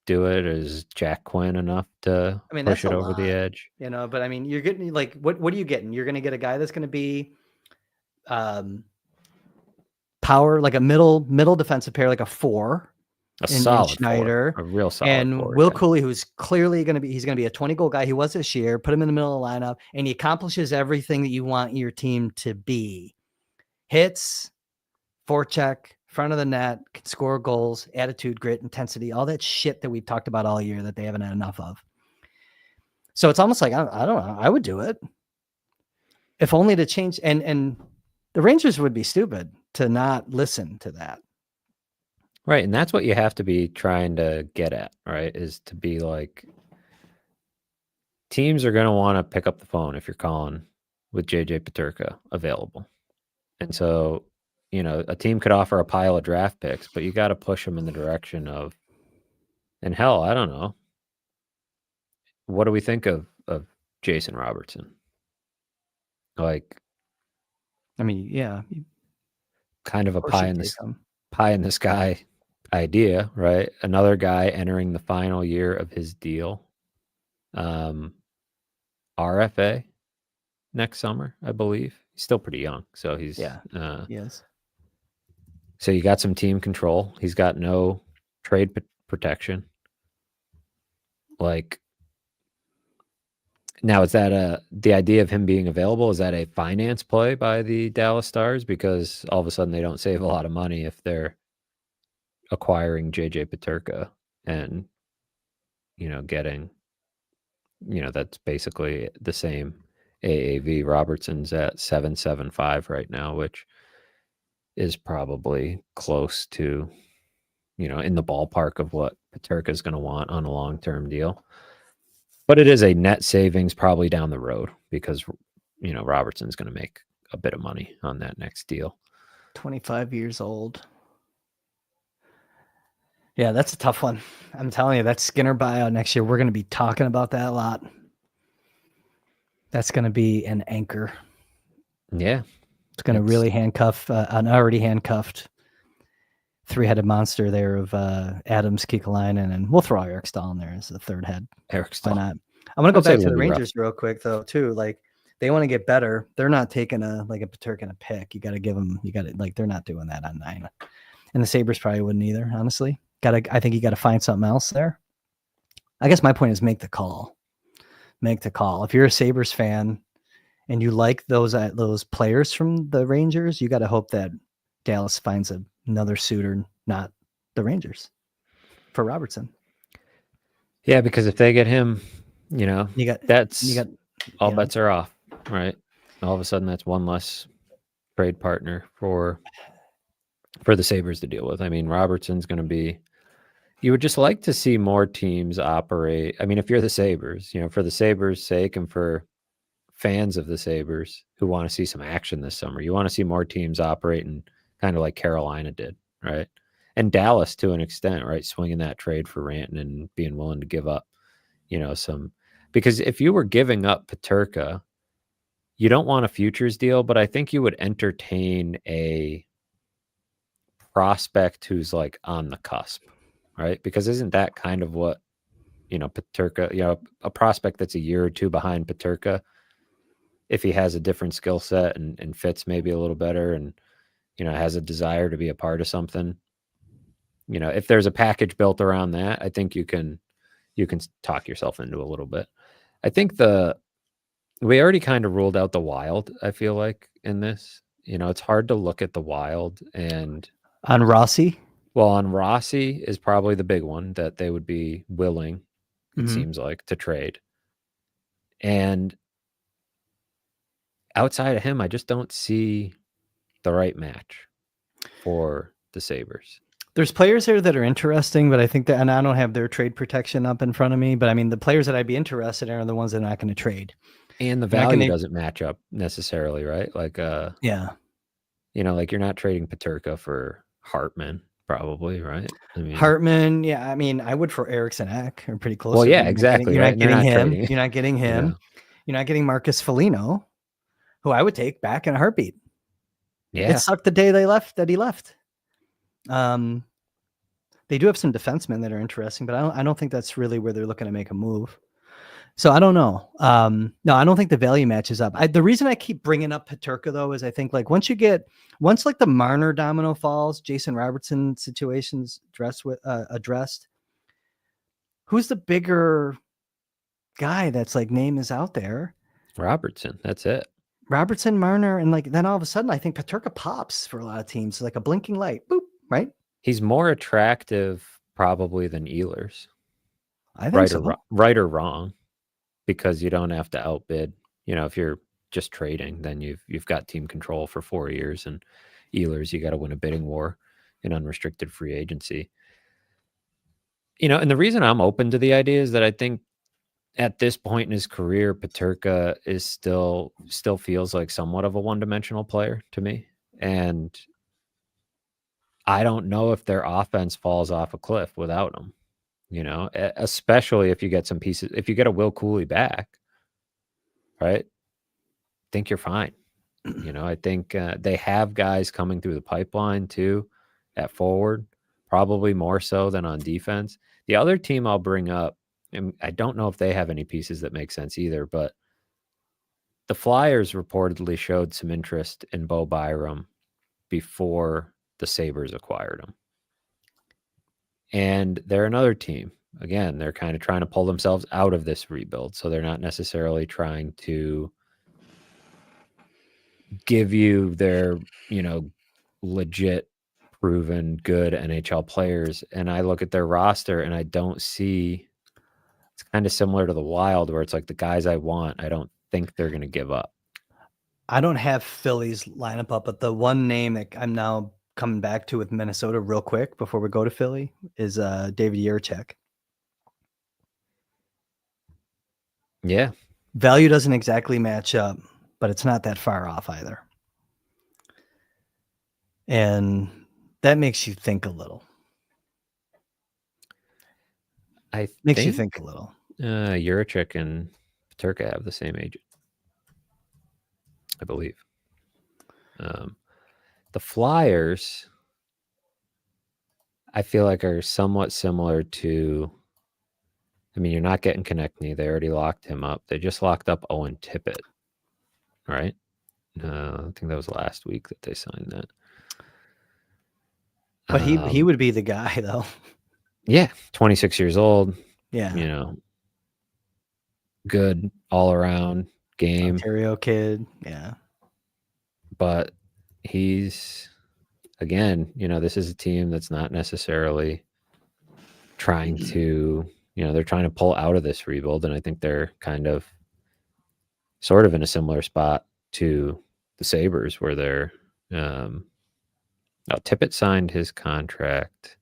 do it? Is Jack Quinn enough to push it over the edge? You know, but I mean, you're getting like what are you getting? You're going to get a guy that's going to be power, like a middle defensive pair, like a 4. A solid Schneider, 4, a real solid and 4, Will Cooley, who's clearly going to be a 20-goal guy. He was this year. Put him in the middle of the lineup, and he accomplishes everything that you want your team to be: hits, forecheck, front of the net, can score goals, attitude, grit, intensity, all that shit that we've talked about all year that they haven't had enough of. So it's almost like I don't know. I would do it if only to change. And the Rangers would be stupid to not listen to that. Right, and that's what you have to be trying to get at, right? Is to be like, teams are going to want to pick up the phone if you're calling with JJ Paterka available. And so, you know, a team could offer a pile of draft picks, but you got to push them in the direction of, and hell, I don't know. What do we think of Jason Robertson? Like, I mean, yeah. Kind of a pie in the sky idea, right? Another guy entering the final year of his deal. RFA next summer, I believe. He's still pretty young, so he's yes. So you got some team control. He's got no trade protection. Like, now, is that the idea of him being available? Is that a finance play by the Dallas Stars? Because all of a sudden they don't save a lot of money if they're acquiring JJ Paterka and, you know, getting, you know, that's basically the same AAV. Robertson's at 7.75 right now, which is probably close to, you know, in the ballpark of what Paterka is going to want on a long-term deal. But it is a net savings probably down the road because, you know, Robertson's going to make a bit of money on that next deal. 25 years old. Yeah, that's a tough one. I'm telling you, that Skinner buyout next year, we're going to be talking about that a lot. That's going to be an anchor. Yeah. It's going to really handcuff an already handcuffed 3-headed monster there of Adams, Kekalainen, and we'll throw Eric Stahl in there as the third head. Eric Stahl. Why not? I'm going to go back to the Rangers real quick, though, too. Like, they want to get better. They're not taking a Paterka and a pick. You got to give them, they're not doing that on 9. And the Sabres probably wouldn't either, honestly. I think you got to find something else there. I guess my point is make the call. Make the call. If you're a Sabres fan and you like those players from the Rangers, you got to hope that Dallas finds another suitor, not the Rangers, for Robertson. Yeah, because if they get him, you know, all bets are off, right? All of a sudden, that's one less trade partner for the Sabres to deal with. I mean, Robertson's going to be. You would just like to see more teams operate. I mean, if you're the Sabres, you know, for the Sabres' sake and for fans of the Sabres who want to see some action this summer, you want to see more teams operating kind of like Carolina did, right? And Dallas to an extent, right? Swinging that trade for Rantanen and being willing to give up, you know, because if you were giving up Paterka, you don't want a futures deal, but I think you would entertain a prospect who's like on the cusp. Right? Because isn't that kind of what, you know, Paterka, you know, a prospect that's a year or two behind Paterka, if he has a different skill set and fits maybe a little better and, you know, has a desire to be a part of something, you know, if there's a package built around that, I think you can you can talk yourself into a little bit. I think we already kind of ruled out the Wild, I feel like, in this. It's hard to look at the Wild and On Rossi? well, on Rossi is probably the big one that they would be willing, it Mhm. seems like, to trade. And outside of him, I just don't see the right match for the Sabres. There's players there that are interesting, but I think that, and I don't have their trade protection up in front of me, but I mean, the players that I'd be interested in are the ones that are not going to trade. And the You're not value gonna- doesn't match up necessarily, right? Like, Yeah. like you're not trading Peterka for Hartman, probably, right? I mean, Hartman, yeah, I mean, I would for Eriksson Ek, or pretty close. well, to it. yeah, You're exactly, You're right? not And they're getting not him. trading. You're not getting him. You know? You're not getting Marcus Foligno, who I would take back in a heartbeat. Yeah. It sucked the day he left. They do have some defensemen that are interesting, but I don't think that's really where they're looking to make a move. So I don't know. No, I don't think the value matches up. The reason I keep bringing up Peterka though is I think like once like the Marner domino falls, Jason Robertson situations addressed. Who's the bigger guy that's like name is out there? Robertson, that's it. Robertson, Marner, and like then all of a sudden I think Peterka pops for a lot of teams, like a blinking light. Boop, right? He's more attractive probably than Ehlers. I think so. Right or wrong, because you don't have to outbid. If you're just trading, then you've got team control for 4 years, and Ehlers, you got to win a bidding war in unrestricted free agency. And the reason I'm open to the idea is that I think at this point in his career, Peterka is still feels like somewhat of a one-dimensional player to me. And I don't know if their offense falls off a cliff without him, especially if you get some pieces, if you get a Will Cooley back, right? I think you're fine. I think they have guys coming through the pipeline too at forward, probably more so than on defense. The other team I'll bring up, and I don't know if they have any pieces that make sense either, but the Flyers reportedly showed some interest in Bo Byram before the Sabres acquired him. And they're another team. Again, they're kind of trying to pull themselves out of this rebuild. So they're not necessarily trying to give you their, legit, proven, good NHL players. And I look at their roster and I don't see, it's kind of similar to the Wild where it's like the guys I want, I don't think they're going to give up. I don't have Philly's lineup up, but the one name that I'm now coming back to with Minnesota real quick before we go to Philly is David Jiricek. Yeah. Value doesn't exactly match up, but it's not that far off either. And that makes you think a little. Makes you think a little. Jiricek and Peterka have the same agent, I believe. The Flyers, I feel like, are somewhat similar to, I mean, you're not getting Konechny. They already locked him up. They just locked up Owen Tippett, right? I think that was last week that they signed that. But he would be the guy, though. Yeah, 26 years old. Yeah. Good all-around game. Ontario kid, yeah. But he's, again, this is a team that's not necessarily trying to, they're trying to pull out of this rebuild. And I think they're kind of sort of in a similar spot to the Sabres where they're, Tippett signed his contract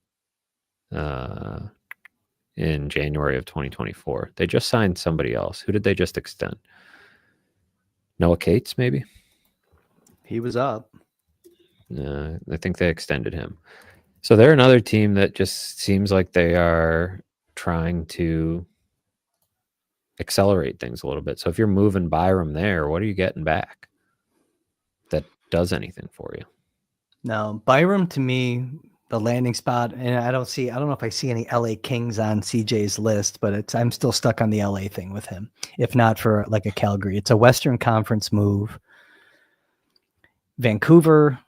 in January of 2024. They just signed somebody else. Who did they just extend? Noah Cates, maybe? He was up. I think they extended him. So they're another team that just seems like they are trying to accelerate things a little bit. So if you're moving Byram there, what are you getting back that does anything for you? No, Byram to me, the landing spot, and I don't know if I see any LA Kings on CJ's list, but I'm still stuck on the LA thing with him. If not for like a Calgary, it's a Western Conference move. Vancouver,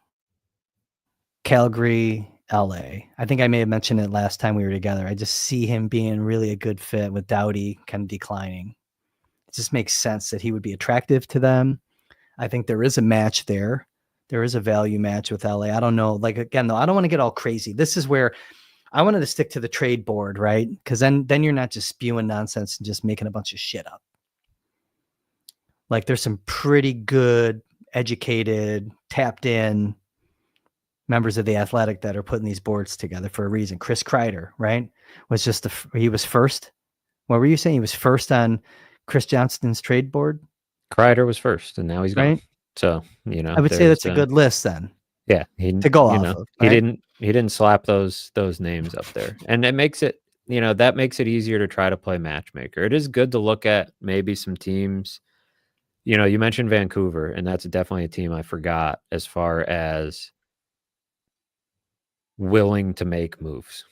Calgary, LA. I think I may have mentioned it last time we were together. I just see him being really a good fit with Doughty kind of declining. It just makes sense that he would be attractive to them. I think there is a match there. There is a value match with LA. I don't know. Like, again, though, I don't want to get all crazy. This is where I wanted to stick to the trade board, right? Because then you're not just spewing nonsense and just making a bunch of shit up. Like, there's some pretty good, educated, tapped in members of the Athletic that are putting these boards together for a reason. Chris Kreider, right? He was first. What were you saying? He was first on Chris Johnston's trade board? Kreider was first, and now he's gone. Right? So, you know, I would say that's a good list then. Yeah, to go off of. Right? He didn't slap those names up there, and it makes it, you know, that makes it easier to try to play matchmaker. It is good to look at maybe some teams. You know, you mentioned Vancouver, and that's definitely a team I forgot as far as willing to make moves,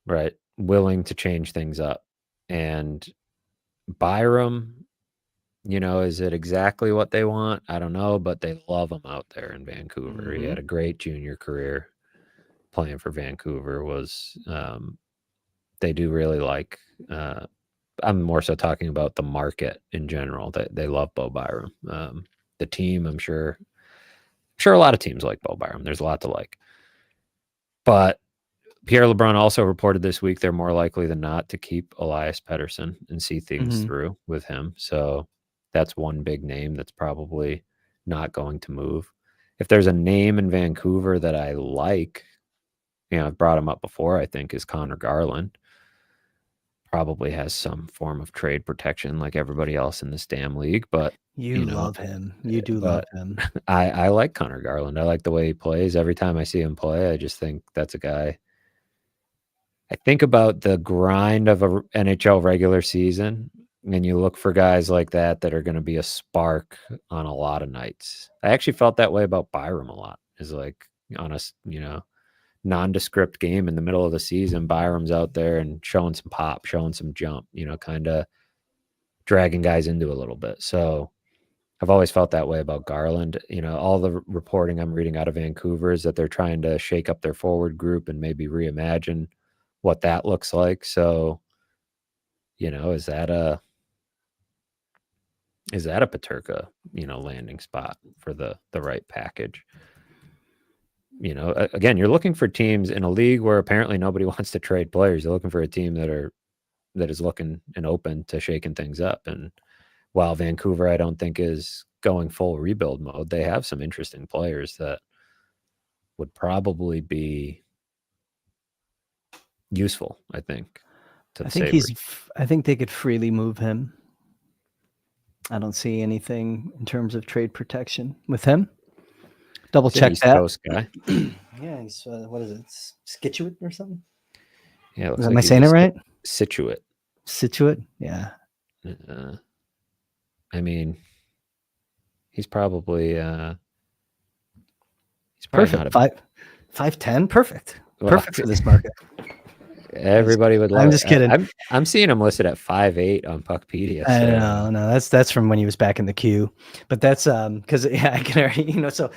right? Willing to change things up. And Byram, you know, is it exactly what they want? I don't know, but they love him out there in Vancouver. Mm-hmm. He had a great junior career playing for Vancouver. They do really like, I'm more so talking about the market in general. They love Bo Byram. The team, I'm sure a lot of teams like Bo Byram. There's a lot to like. But Pierre LeBrun also reported this week they're more likely than not to keep Elias Pettersson and see things through with him. So that's one big name that's probably not going to move. If there's a name in Vancouver that I like, you know, I've brought him up before, I think, is Connor Garland. Probably has some form of trade protection like everybody else in this damn league, but you love him. You do love him. I like Connor Garland. I like the way he plays. Every time I see him play, I just think that's a guy. I think about the grind of a NHL regular season, and you look for guys like that are going to be a spark on a lot of nights. I actually felt that way about Byram a lot. Is like on a, you know, nondescript game in the middle of the season, Byram's out there and showing some pop, showing some jump, you know, kind of dragging guys into a little bit. So I've always felt that way about Garland. You know, all the reporting I'm reading out of Vancouver is that they're trying to shake up their forward group and maybe reimagine what that looks like. So, you know, is that a Peterka, you know, landing spot for the right package? You know, again, you're looking for teams in a league where apparently nobody wants to trade players. You're looking for a team that is looking and open to shaking things up. And while Vancouver, I don't think is going full rebuild mode, they have some interesting players that would probably be useful, I think, to the Sabres. I think they could freely move him. I don't see anything in terms of trade protection with him. Double check East that. Coast guy. Yeah, he's what is it? Scituate or something? Yeah, am I saying it right? Scituate. Scituate? Yeah. I mean, he's probably perfect. 5'10", perfect. Well, perfect for this market. Everybody would love. I'm just kidding. I'm seeing him listed at 5'8" on Puckpedia. So. I know, no, that's from when he was back in the queue. But that's because yeah, I can already, you know, so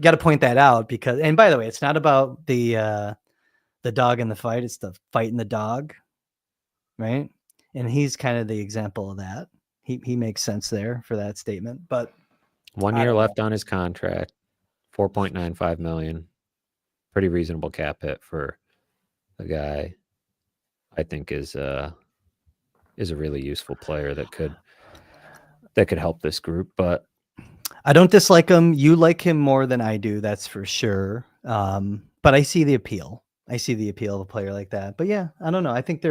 got to point that out because. And by the way, it's not about the dog in the fight; it's the fight in the dog, right? And he's kind of the example of that. He makes sense there for that statement. But 1 year left on his contract, $4.95 million, pretty reasonable cap hit for a guy. I think is a really useful player that could help this group. But I don't dislike him. You like him more than I do, that's for sure. But I see the appeal. I see the appeal of a player like that. But yeah, I don't know. I think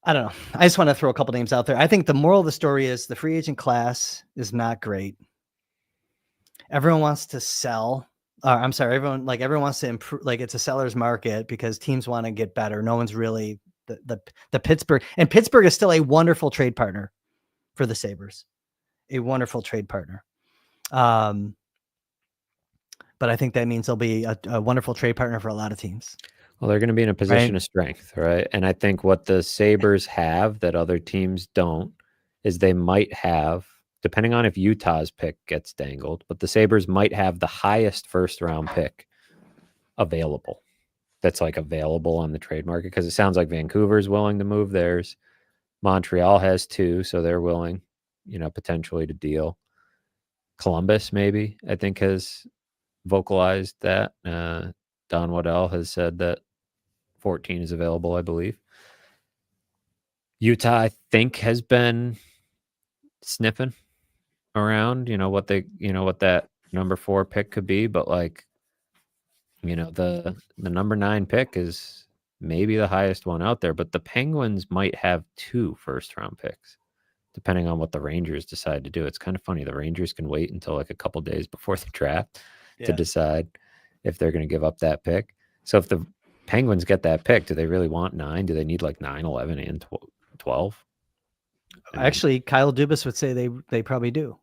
I don't know. I just want to throw a couple names out there. I think the moral of the story is the free agent class is not great. Everyone wants to sell. Everyone wants to improve. Like it's a seller's market because teams want to get better. No one's really the Pittsburgh, and Pittsburgh is still a wonderful trade partner for the Sabres, a wonderful trade partner. But I think that means they'll be a wonderful trade partner for a lot of teams. Well, they're going to be in a position of strength, right? And I think what the Sabres have that other teams don't is they might have, depending on if Utah's pick gets dangled, but the Sabres might have the highest first-round pick available. that's like available on the trade market? Because it sounds like Vancouver's willing to move theirs. Montreal has 2, so they're willing, potentially to deal. Columbus, maybe, I think, has vocalized that. Don Waddell has said that 14 is available, I believe. Utah, I think, has been sniffing around, what that number 4 pick could be, but like, the number 9 pick is maybe the highest one out there, but the Penguins might have 2 first-round picks, depending on what the Rangers decide to do. It's kind of funny. The Rangers can wait until like a couple days before the draft to decide if they're going to give up that pick. So if the Penguins get that pick, do they really want 9? Do they need like 9, 11, and 12? Actually, Kyle Dubas would say they probably do.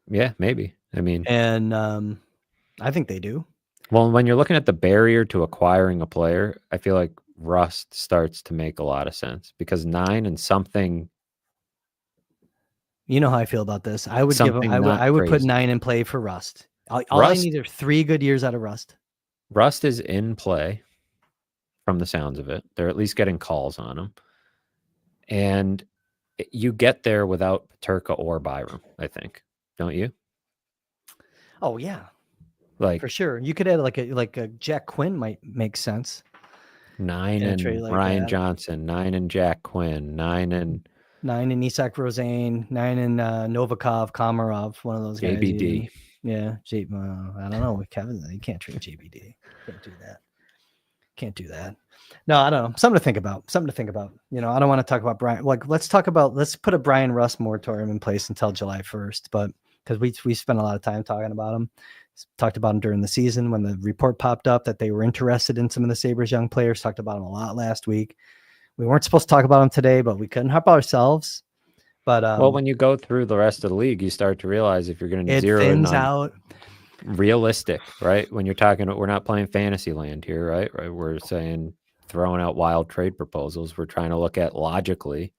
Yeah, maybe. And I think they do. Well, when you're looking at the barrier to acquiring a player, I feel like Rust starts to make a lot of sense, because 9 and something. You know how I feel about this. I would put 9 in play for Rust. All I need are 3 good years out of Rust. Rust is in play from the sounds of it. They're at least getting calls on him. And you get there without Paterka or Byram, I think. Don't you? Oh, yeah. Like, for sure. You could add like a Jack Quinn might make sense. 9 and like Ryan Johnson, 9 and Jack Quinn, 9 and Isak Rosane, 9 and Novikov, Komarov, one of those guys. JBD. Yeah, I don't know. Kevin, you can't trade JBD. Can't do that. No, I don't know. Something to think about. I don't want to talk about Brian. Like, let's put a Brian Rust moratorium in place until July 1st. But because we spent a lot of time talking about him. Talked about him during the season when the report popped up that they were interested in some of the Sabres young players. Talked about him a lot last week. We weren't supposed to talk about him today, but we couldn't help ourselves. But well, when you go through the rest of the league, you start to realize if you're going to zero in on out realistic, right? When you're talking, we're not playing fantasy land here, right? We're saying throwing out wild trade proposals. We're trying to look at logically,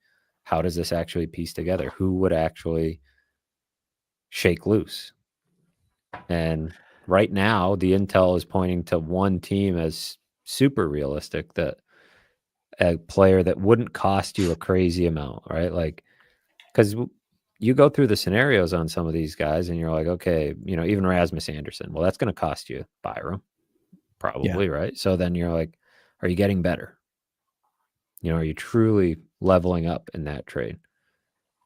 how does this actually piece together? Who would actually shake loose? And right now, the intel is pointing to one team as super realistic, that a player that wouldn't cost you a crazy amount, right? Like, because you go through the scenarios on some of these guys and you're like, okay, even Rasmus Anderson, well, that's going to cost you Byram, probably, right? So then you're like, are you getting better? Are you truly leveling up in that trade?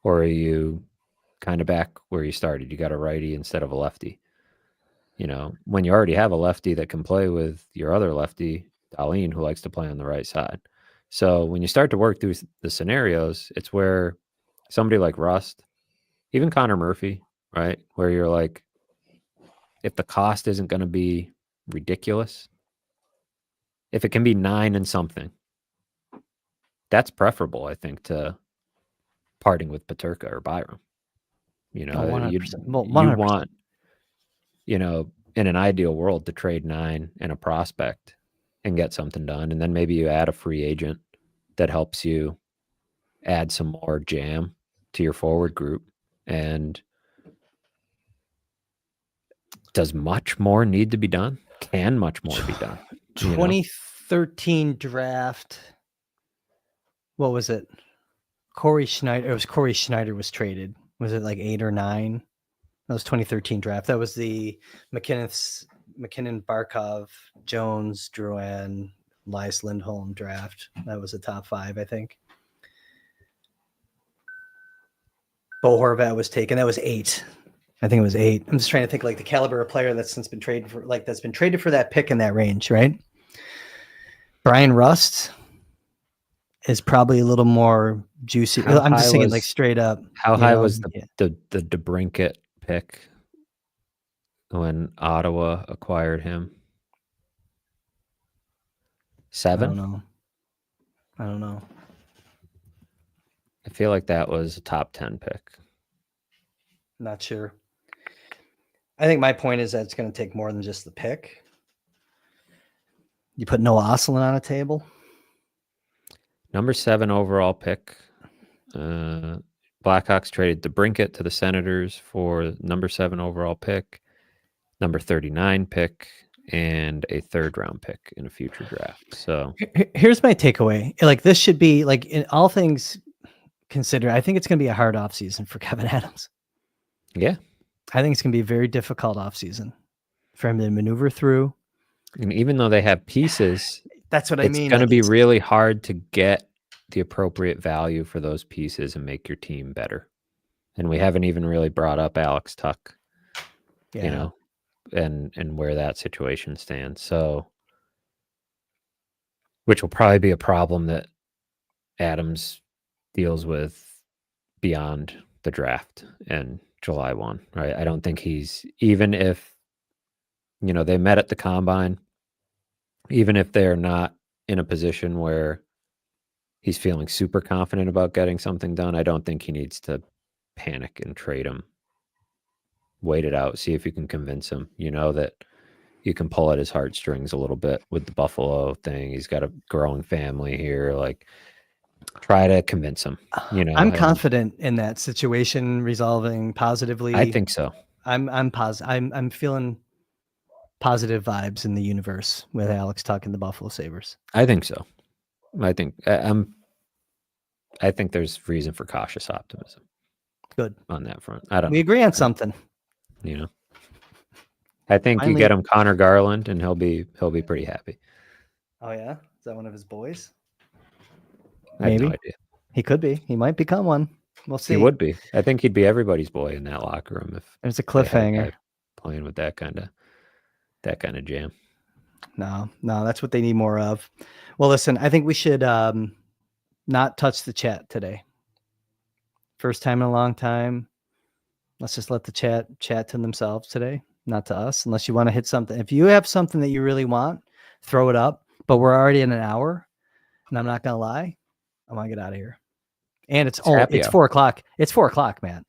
Or are you kind of back where you started? You got a righty instead of a lefty. When you already have a lefty that can play with your other lefty, Dahlin, who likes to play on the right side. So when you start to work through the scenarios, it's where somebody like Rust, even Connor Murphy, right, where you're like, if the cost isn't going to be ridiculous, if it can be 9 and something, that's preferable, I think, to parting with Paterka or Byram. 100%. Well, 100%. You want, in an ideal world, to trade 9 and a prospect and get something done. And then maybe you add a free agent that helps you add some more jam to your forward group. And does much more need to be done? Can much more be done? 2013 draft. What was it? Corey Schneider. It was Corey Schneider was traded. Was it like 8 or 9? That was 2013 draft. That was the McKinnon, Barkov, Jones, Drouin, Elias Lindholm draft. That was the top 5, I think. Bo Horvat was taken. That was 8. I think it was 8. I'm just trying to think like the caliber of player that's since been traded for, like that's been traded for that pick in that range, right? Brian Rust is probably a little more juicy. I'm just saying, like straight up. How high was the DeBrincat pick when Ottawa acquired him? 7? I don't know. I feel like that was a top 10 pick. Not sure. I think my point is that it's going to take more than just the pick. You put Noah Osselin on a table. Number 7 overall pick. Blackhawks traded DeBrincat to the Senators for number 7 overall pick. Number 39 pick and a 3rd-round pick in a future draft. So Here's my takeaway. Like, this should be, like, in all things considered, I think it's going to be a hard offseason for Kevin Adams. yeah, I think it's going to be a very difficult offseason for him to maneuver through. and even though they have pieces, That's what I it's mean. going to Like, be really hard to get the appropriate value for those pieces and make your team better. And we haven't even really brought up Alex Tuck, you know, and where that situation stands. So, which will probably be a problem that Adams deals with beyond the draft and July 1, right? I don't think he's, even if, you know, they met at the combine, even if they're not in a position where he's feeling super confident about getting something done, I don't think he needs to panic and trade him. Wait it out, see if you can convince him, you know, that you can pull at his heartstrings a little bit with the Buffalo thing. He's got a growing family here. Like, try to convince him, you know. I'm confident in that situation resolving positively. I think so. I'm positive. I'm feeling positive vibes in the universe with Alex Tuck and the Buffalo Sabres. I think so. I think there's reason for cautious optimism. Good on that front. I don't. We agree on something. You know, I think Finally, you get him Connor Garland, and he'll be pretty happy. Oh yeah, is that one of his boys? I have Maybe. no idea. He could be. He might become one. We'll see. He would be. I think he'd be everybody's boy in that locker room if there's a they had a cliffhanger guy playing with that kind of jam. No, that's what they need more of. Well, listen, I think we should not touch the chat today. First time in a long time. Let's just let the chat to themselves today, not to us, unless you want to hit something. If you have something that you really want, throw it up. But we're already in an hour, and I'm not gonna lie, I want to get out of here. And it's 4 o'clock. It's 4 o'clock, man.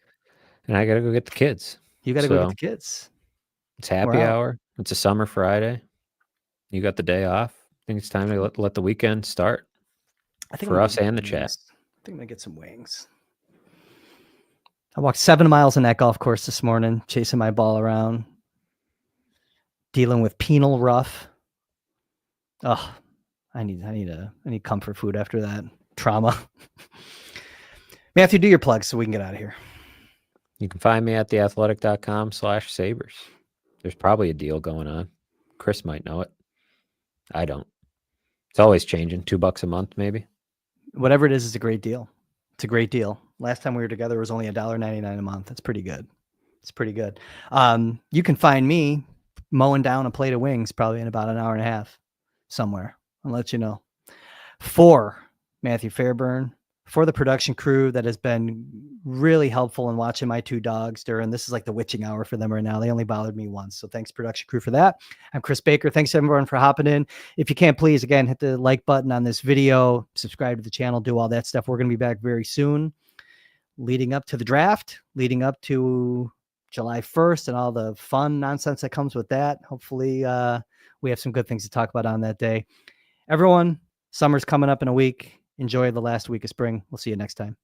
And I gotta go get the kids. You gotta go get the kids. It's happy hour. It's a summer Friday. You got the day off. I think it's time to let the weekend start. I think for us and the chat. I think I'm gonna get some wings. I walked 7 miles on that golf course this morning, chasing my ball around, dealing with penal rough. Oh, I need comfort food after that trauma. Matthew, do your plugs so we can get out of here. You can find me at theathletic.com/Sabres. There's probably a deal going on. Kris might know it. I don't. It's always changing. $2 a month, maybe. Whatever it is a great deal. It's a great deal. Last time we were together, it was only $1.99 a month. That's pretty good. It's pretty good. You can find me mowing down a plate of wings probably in about an hour and a half somewhere. I'll let you know. For Matthew Fairburn, for the production crew that has been really helpful in watching my 2 dogs during, this is like the witching hour for them right now. They only bothered me once. So thanks, production crew, for that. I'm Kris Baker. Thanks everyone for hopping in. If you can, please, again, hit the like button on this video, subscribe to the channel, do all that stuff. We're going to be back very soon, leading up to the draft, leading up to July 1st and all the fun nonsense that comes with that. Hopefully we have some good things to talk about on that day. Everyone, summer's coming up in a week. Enjoy the last week of spring. We'll see you next time.